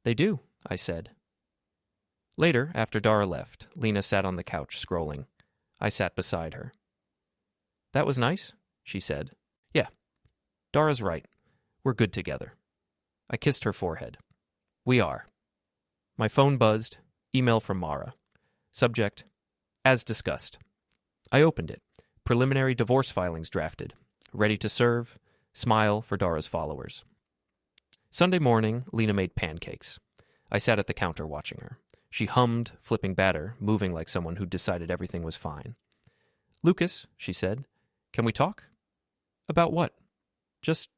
They do, I said. Later, after Dara left, Lena sat on the couch, scrolling. I sat beside her. That was nice, she said. Yeah. Dara's right. We're good together. I kissed her forehead. We are. My phone buzzed. Email from Mara. Subject, as discussed. I opened it. Preliminary divorce filings drafted. Ready to serve. Smile for Dara's followers. Sunday morning, Lena made pancakes. I sat at the counter watching her. She hummed, flipping batter, moving like someone who'd decided everything was fine. Lucas, she said, can we talk? About what? Just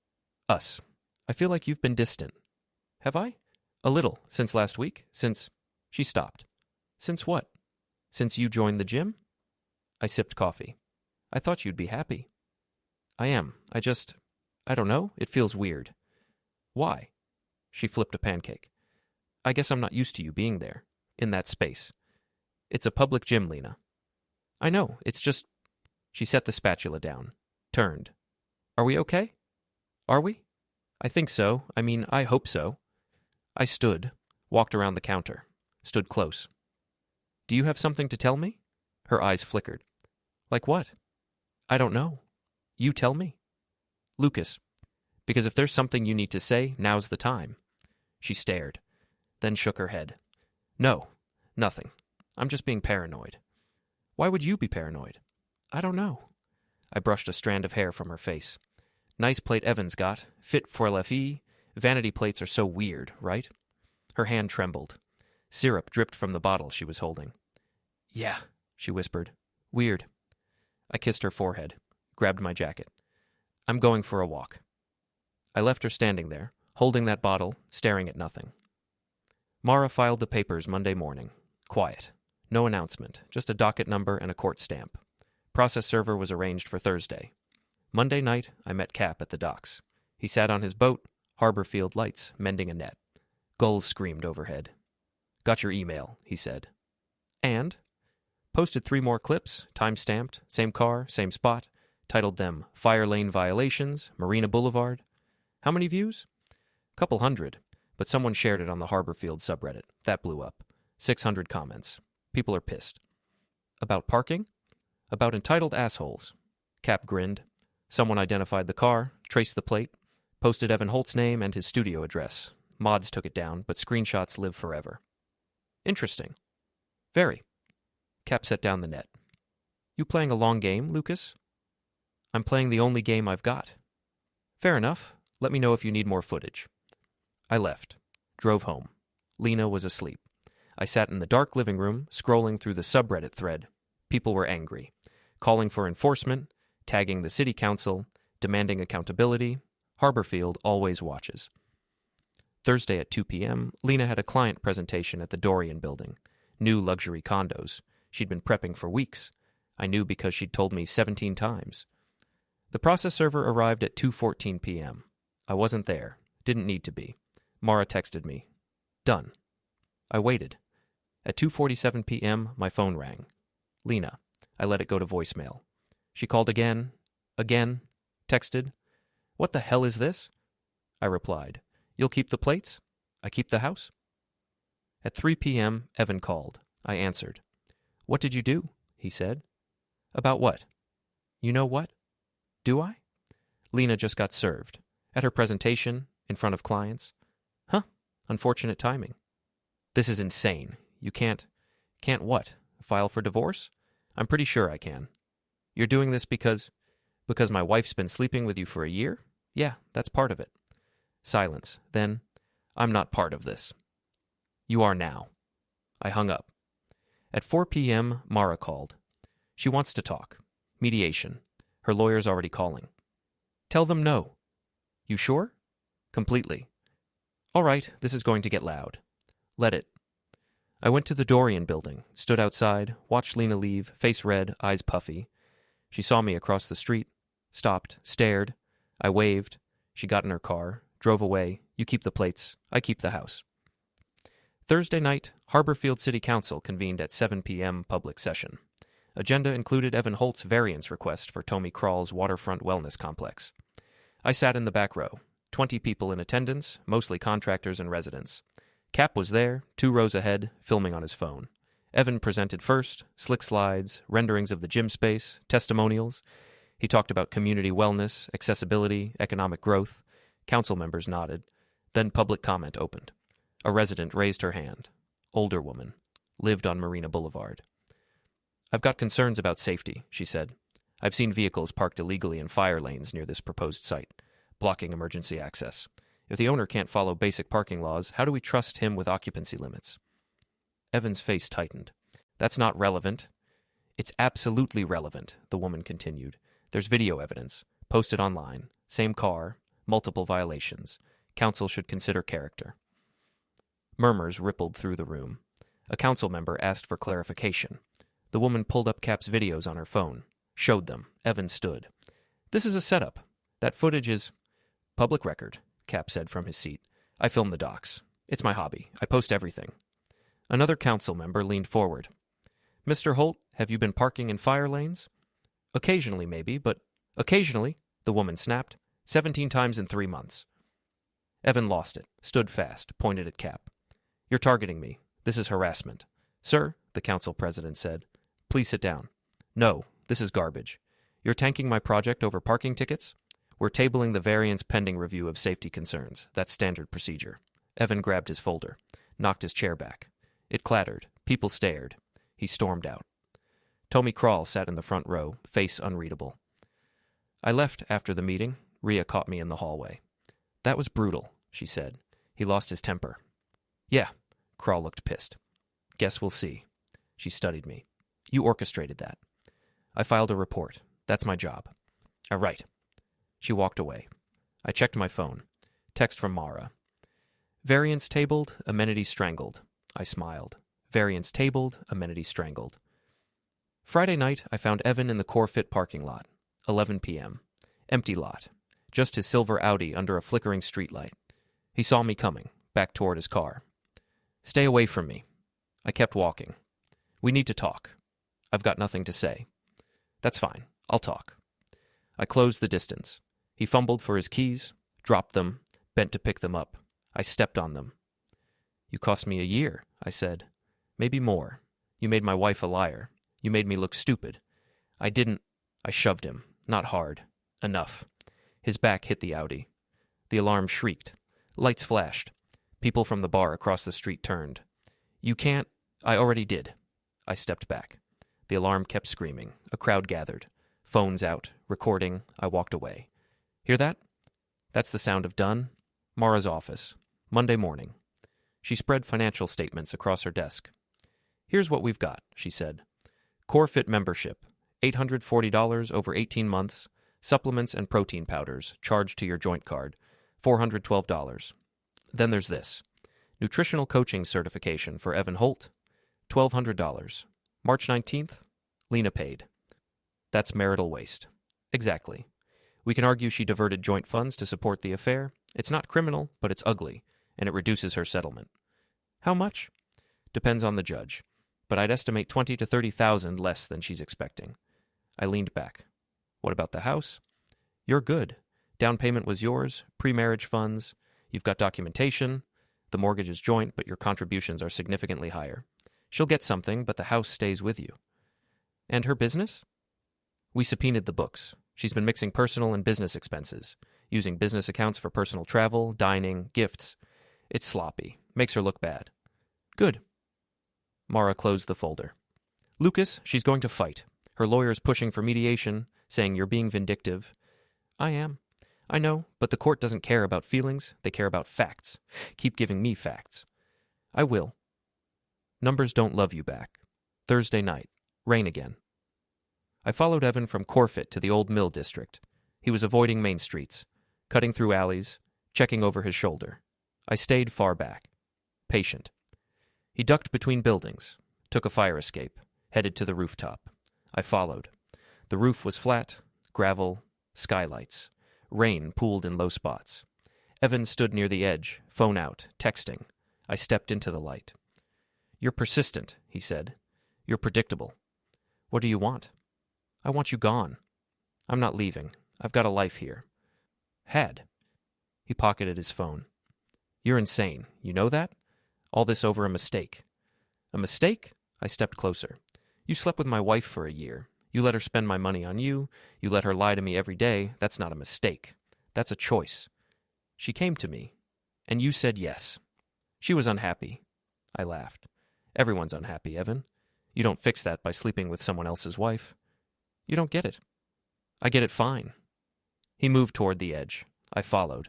us. I feel like you've been distant. Have I? A little, since last week, since... She stopped. Since what? Since you joined the gym? I sipped coffee. I thought you'd be happy. I am. I don't know. It feels weird. Why? She flipped a pancake. I guess I'm not used to you being there, in that space. It's a public gym, Lena. I know, it's just... She set the spatula down, turned. Are we okay? Are we? I think so. I hope so. I stood, walked around the counter, stood close. Do you have something to tell me? Her eyes flickered. Like what? I don't know. You tell me. Lucas, because if there's something you need to say, now's the time. She stared, then shook her head. No, nothing. I'm just being paranoid. Why would you be paranoid? I don't know. I brushed a strand of hair from her face. Nice plate Evan's got, fit for la fille. Vanity plates are so weird, right? Her hand trembled. Syrup dripped from the bottle she was holding. Yeah, she whispered. Weird. I kissed her forehead, grabbed my jacket. I'm going for a walk. I left her standing there, holding that bottle, staring at nothing. Mara filed the papers Monday morning. Quiet. No announcement, just a docket number and a court stamp. Process server was arranged for Thursday. Monday night, I met Cap at the docks. He sat on his boat, harbor field lights, mending a net. Gulls screamed overhead. Got your email, he said. And? Posted 3 more clips, time-stamped, same car, same spot, titled them Fire Lane Violations, Marina Boulevard. How many views? Couple hundred, but someone shared it on the Harborfield subreddit. That blew up. 600 comments. People are pissed. About parking? About entitled assholes. Cap grinned. Someone identified the car, traced the plate, posted Evan Holt's name and his studio address. Mods took it down, but screenshots live forever. Interesting. Very. Cap set down the net. You playing a long game, Lucas? I'm playing the only game I've got. Fair enough. Let me know if you need more footage. I left. Drove home. Lena was asleep. I sat in the dark living room, scrolling through the subreddit thread. People were angry, calling for enforcement, tagging the city council, demanding accountability. Harborfield always watches. Thursday at 2 p.m., Lena had a client presentation at the Dorian building. New luxury condos. She'd been prepping for weeks. I knew because she'd told me 17 times. The process server arrived at 2:14 p.m. I wasn't there. Didn't need to be. Mara texted me. Done. I waited. At 2:47 p.m., my phone rang. Lena. I let it go to voicemail. She called again, texted. What the hell is this? I replied. You'll keep the plates? I keep the house? At 3 p.m., Evan called. I answered. What did you do? He said. About what? You know what? Do I? Lena just got served. At her presentation, in front of clients. Huh? Unfortunate timing. This is insane. You can't what? File for divorce? I'm pretty sure I can. You're doing this because my wife's been sleeping with you for a year? Yeah, that's part of it. Silence. Then, I'm not part of this. You are now. I hung up. At 4 p.m., Mara called. She wants to talk. Mediation. Her lawyer's already calling. Tell them no. You sure? Completely. All right, this is going to get loud. Let it. I went to the Dorian building, stood outside, watched Lena leave, face red, eyes puffy. She saw me across the street, stopped, stared. I waved. She got in her car, drove away. You keep the plates. I keep the house. Thursday night, Harborfield City Council convened at 7 p.m. public session. Agenda included Evan Holt's variance request for Tommy Krall's waterfront wellness complex. I sat in the back row. 20 people in attendance, mostly contractors and residents. Cap was there, 2 rows ahead, filming on his phone. Evan presented first, slick slides, renderings of the gym space, testimonials. He talked about community wellness, accessibility, economic growth. Council members nodded. Then public comment opened. A resident raised her hand. Older woman. Lived on Marina Boulevard. I've got concerns about safety, she said. I've seen vehicles parked illegally in fire lanes near this proposed site, blocking emergency access. If the owner can't follow basic parking laws, how do we trust him with occupancy limits? Evan's face tightened. That's not relevant. It's absolutely relevant, the woman continued. There's video evidence, posted online, same car, multiple violations. Council should consider character. Murmurs rippled through the room. A council member asked for clarification. The woman pulled up Cap's videos on her phone. Showed them. Evan stood. "This is a setup. That footage is—" "Public record," Cap said from his seat. "I film the docs. It's my hobby. I post everything." Another council member leaned forward. "Mr. Holt, have you been parking in fire lanes?" "Occasionally, maybe, but—" "Occasionally," the woman snapped. 17 times in 3 months. Evan lost it, stood fast, pointed at Cap. "You're targeting me. This is harassment." "Sir," the council president said, "please sit down." "No, this is garbage. You're tanking my project over parking tickets? We're tabling the variance pending review of safety concerns. That's standard procedure." Evan grabbed his folder, knocked his chair back. It clattered. People stared. He stormed out. Tommy Krall sat in the front row, face unreadable. "I left after the meeting. Rhea caught me in the hallway." "That was brutal," she said. He lost his temper. "Yeah." Krall looked pissed. "Guess we'll see." She studied me. "You orchestrated that." "I filed a report. That's my job." "All right." She walked away. I checked my phone. Text from Mara. "Variance tabled, amenity strangled." I smiled. "Variance tabled, amenity strangled." Friday night, I found Evan in the Corfit parking lot. 11 p.m. Empty lot. Just his silver Audi under a flickering streetlight. He saw me coming, back toward his car. "Stay away from me." I kept walking. "We need to talk." "I've got nothing to say." "That's fine. I'll talk." I closed the distance. He fumbled for his keys, dropped them, bent to pick them up. I stepped on them. "You cost me a year," I said. "Maybe more. You made my wife a liar. You made me look stupid." "I didn't—" I shoved him. Not hard. Enough. His back hit the Audi. The alarm shrieked. Lights flashed. People from the bar across the street turned. "You can't—" "I already did." I stepped back. The alarm kept screaming. A crowd gathered. Phones out. Recording. I walked away. "Hear that?" "That's the sound of done." Mara's office. Monday morning. She spread financial statements across her desk. "Here's what we've got," she said. "Corfit membership. $840 over 18 months. Supplements and protein powders, charged to your joint card. $412. Then there's this. Nutritional coaching certification for Evan Holt. $1,200. March 19th. Lena paid. That's marital waste. Exactly. We can argue she diverted joint funds to support the affair. It's not criminal, but it's ugly, and it reduces her settlement. How much? Depends on the judge, but I'd estimate 20 to 30,000 less than she's expecting. I leaned back. What about the house? You're good. Down payment was yours, pre-marriage funds. You've got documentation. The mortgage is joint, but your contributions are significantly higher. She'll get something, but the house stays with you. And her business? We subpoenaed the books. She's been mixing personal and business expenses, using business accounts for personal travel, dining, gifts. It's sloppy. Makes her look bad. Good. Mara closed the folder. Lucas, she's going to fight. Her lawyer's pushing for mediation, saying you're being vindictive. I am. I know, but the court doesn't care about feelings. They care about facts. Keep giving me facts. I will. Numbers don't love you back. Thursday night. Rain again. I followed Evan from Corfit to the Old Mill District. He was avoiding main streets, cutting through alleys, checking over his shoulder. I stayed far back. Patient. He ducked between buildings, took a fire escape, headed to the rooftop. I followed. The roof was flat, gravel, skylights. Rain pooled in low spots. Evan stood near the edge, phone out, texting. I stepped into the light. You're persistent, he said. You're predictable. What do you want? I want you gone. I'm not leaving. I've got a life here. Had. He pocketed his phone. You're insane. You know that? All this over a mistake. A mistake? I stepped closer. You slept with my wife for a year. You let her spend my money on you. You let her lie to me every day. That's not a mistake. That's a choice. She came to me, and you said yes. She was unhappy. I laughed. Everyone's unhappy, Evan. You don't fix that by sleeping with someone else's wife. You don't get it. I get it fine. He moved toward the edge. I followed.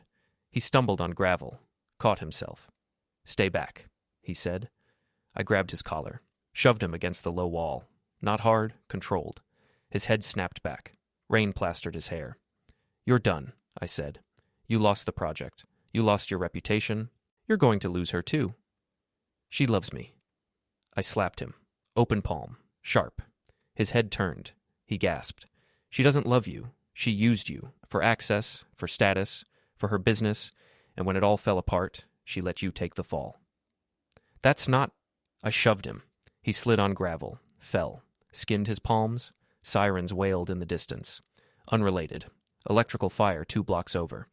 He stumbled on gravel, caught himself. Stay back, he said. I grabbed his collar, shoved him against the low wall. Not hard, controlled. His head snapped back. Rain plastered his hair. You're done, I said. You lost the project. You lost your reputation. You're going to lose her too. She loves me. I slapped him. Open palm. Sharp. His head turned. He gasped. She doesn't love you. She used you. For access, for status, for her business, and when it all fell apart, she let you take the fall. That's not... I shoved him. He slid on gravel, fell, skinned his palms. Sirens wailed in the distance. Unrelated. Electrical fire 2 blocks over.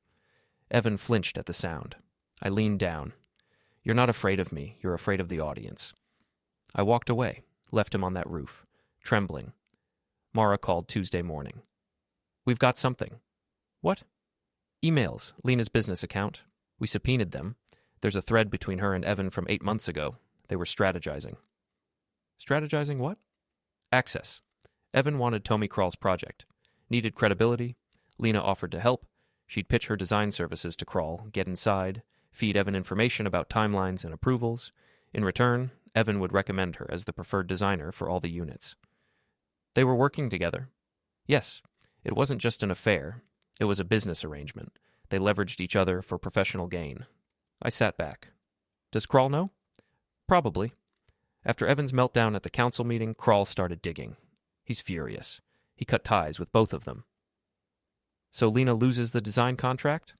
Evan flinched at the sound. I leaned down. You're not afraid of me. You're afraid of the audience. I walked away, left him on that roof, trembling. Mara called Tuesday morning. We've got something. What? Emails, Lena's business account. We subpoenaed them. There's a thread between her and Evan from 8 months ago. They were strategizing. Strategizing what? Access. Evan wanted Tommy Krall's project. Needed credibility. Lena offered to help. She'd pitch her design services to Krall, get inside, feed Evan information about timelines and approvals. In return, Evan would recommend her as the preferred designer for all the units. They were working together. Yes, it wasn't just an affair. It was a business arrangement. They leveraged each other for professional gain. I sat back. Does Krall know? Probably. After Evan's meltdown at the council meeting, Krall started digging. He's furious. He cut ties with both of them. So Lena loses the design contract?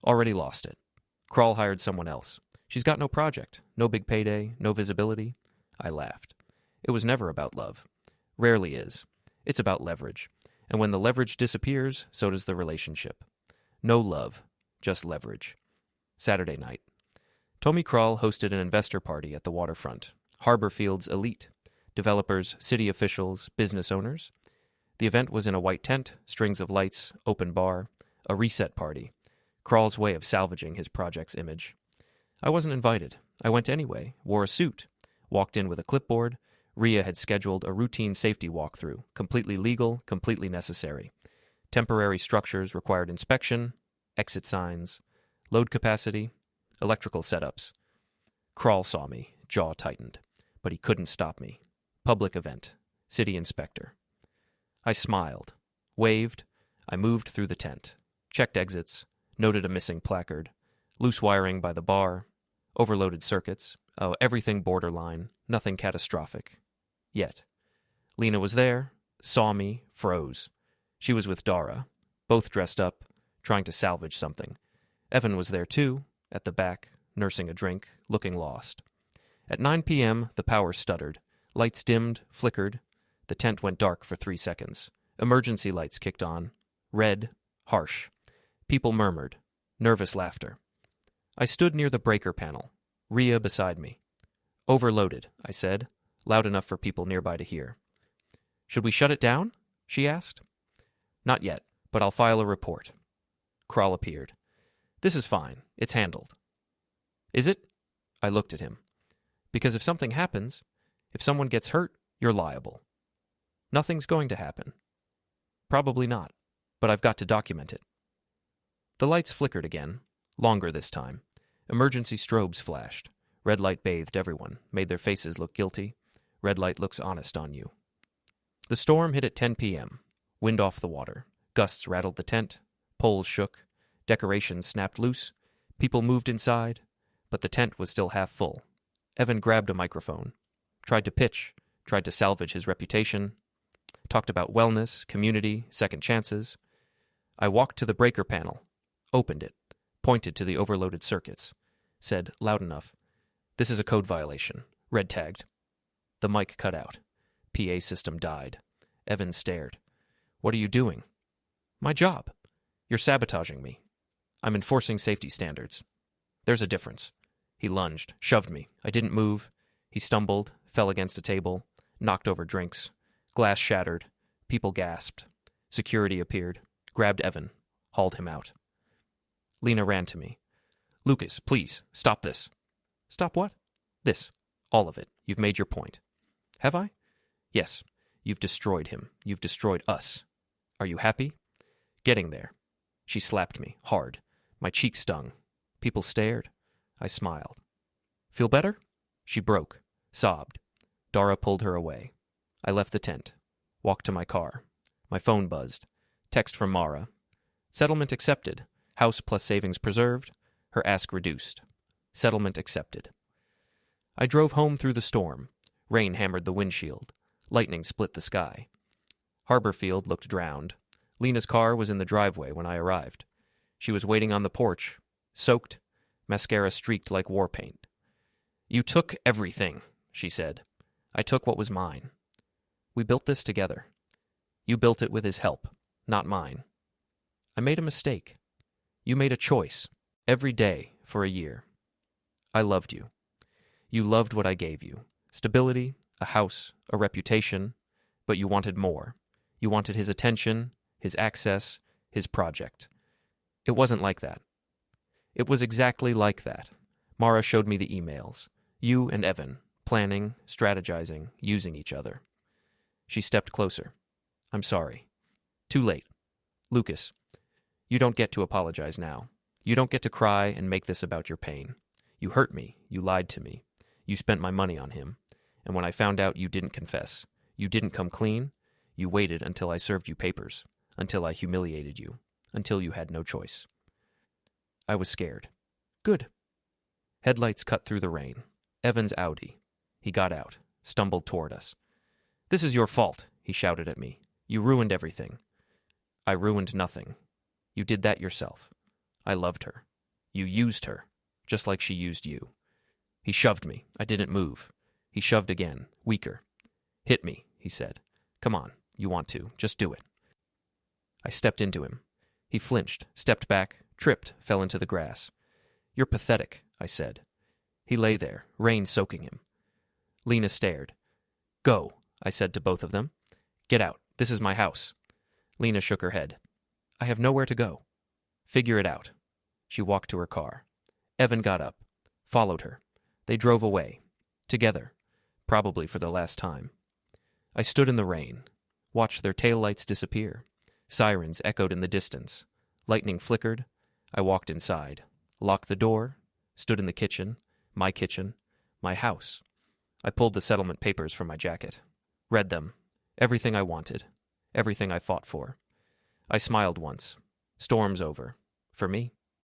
Already lost it. Krall hired someone else. She's got no project, no big payday, no visibility. I laughed. It was never about love. Rarely is. It's about leverage. And when the leverage disappears, so does the relationship. No love, just leverage. Saturday night. Tommy Krall hosted an investor party at the waterfront. Harborfield's elite. Developers, city officials, business owners. The event was in a white tent, strings of lights, open bar, a reset party. Krall's way of salvaging his project's image. I wasn't invited. I went anyway, wore a suit, walked in with a clipboard. Rhea had scheduled a routine safety walkthrough, completely legal, completely necessary. Temporary structures required inspection, exit signs, load capacity, electrical setups. Krall saw me, jaw tightened, but he couldn't stop me. Public event, city inspector. I smiled, waved. I moved through the tent, checked exits, noted a missing placard, loose wiring by the bar, overloaded circuits, everything borderline, nothing catastrophic. Yet. Lena was there, saw me, froze. She was with Dara, both dressed up, trying to salvage something. Evan was there too, at the back, nursing a drink, looking lost. At 9 p.m., the power stuttered. Lights dimmed, flickered. The tent went dark for 3 seconds. Emergency lights kicked on. Red, harsh. People murmured. Nervous laughter. I stood near the breaker panel. Rhea beside me. Overloaded, I said, loud enough for people nearby to hear. Should we shut it down? She asked. Not yet, but I'll file a report. Krall appeared. This is fine. It's handled. Is it? I looked at him. Because if something happens, if someone gets hurt, you're liable. Nothing's going to happen. Probably not, but I've got to document it. The lights flickered again, longer this time. Emergency strobes flashed. Red light bathed everyone, made their faces look guilty. Red light looks honest on you. The storm hit at 10 p.m. Wind off the water. Gusts rattled the tent. Poles shook. Decorations snapped loose. People moved inside, but the tent was still half full. Evan grabbed a microphone. Tried to pitch. Tried to salvage his reputation. Talked about wellness, community, second chances. I walked to the breaker panel. Opened it. Pointed to the overloaded circuits. Said, loud enough, "This is a code violation. Red tagged." The mic cut out. PA system died. Evan stared. "What are you doing?" "My job. You're sabotaging me. I'm enforcing safety standards." "There's a difference." He lunged, shoved me. I didn't move. He stumbled, fell against a table, knocked over drinks. Glass shattered. People gasped. Security appeared, grabbed Evan, hauled him out. Lena ran to me. "Lucas, please, stop this." "Stop what?" "This. All of it. You've made your point." "Have I?" "Yes. You've destroyed him. You've destroyed us. Are you happy?" "Getting there." She slapped me, hard. My cheek stung. People stared. I smiled. "Feel better?" She broke, sobbed. Dara pulled her away. I left the tent, walked to my car. My phone buzzed. Text from Mara. Settlement accepted. House plus savings preserved. Her ask reduced. Settlement accepted. I drove home through the storm. Rain hammered the windshield. Lightning split the sky. Harborfield looked drowned. Lena's car was in the driveway when I arrived. She was waiting on the porch, soaked, mascara streaked like war paint. "You took everything," she said. "I took what was mine. We built this together. You built it with his help, not mine. I made a mistake. You made a choice, every day for a year. I loved you. You loved what I gave you. Stability, a house, a reputation, but you wanted more. You wanted his attention, his access, his project. It wasn't like that. It was exactly like that. Mara showed me the emails. You and Evan, planning, strategizing, using each other." She stepped closer. "I'm sorry. Too late. Lucas, you don't get to apologize now. You don't get to cry and make this about your pain. You hurt me. You lied to me. You spent my money on him. And when I found out, you didn't confess. You didn't come clean. You waited until I served you papers, until I humiliated you, until you had no choice." I was scared. Good. Headlights cut through the rain. Evan's Audi. He got out, stumbled toward us. "This is your fault," he shouted at me. "You ruined everything." "I ruined nothing. You did that yourself. I loved her. You used her, just like she used you." He shoved me. I didn't move. He shoved again, weaker. "Hit me," he said. "Come on, you want to. Just do it." I stepped into him. He flinched, stepped back, tripped, fell into the grass. "You're pathetic," I said. He lay there, rain soaking him. Lena stared. "Go," I said to both of them. "Get out. This is my house." Lena shook her head. "I have nowhere to go." "Figure it out." She walked to her car. Evan got up, followed her. They drove away, together, probably for the last time. I stood in the rain, watched their taillights disappear. Sirens echoed in the distance. Lightning flickered. I walked inside, locked the door, stood in the kitchen, my house. I pulled the settlement papers from my jacket, read them, everything I wanted, everything I fought for. I smiled once. Storm's over. For me.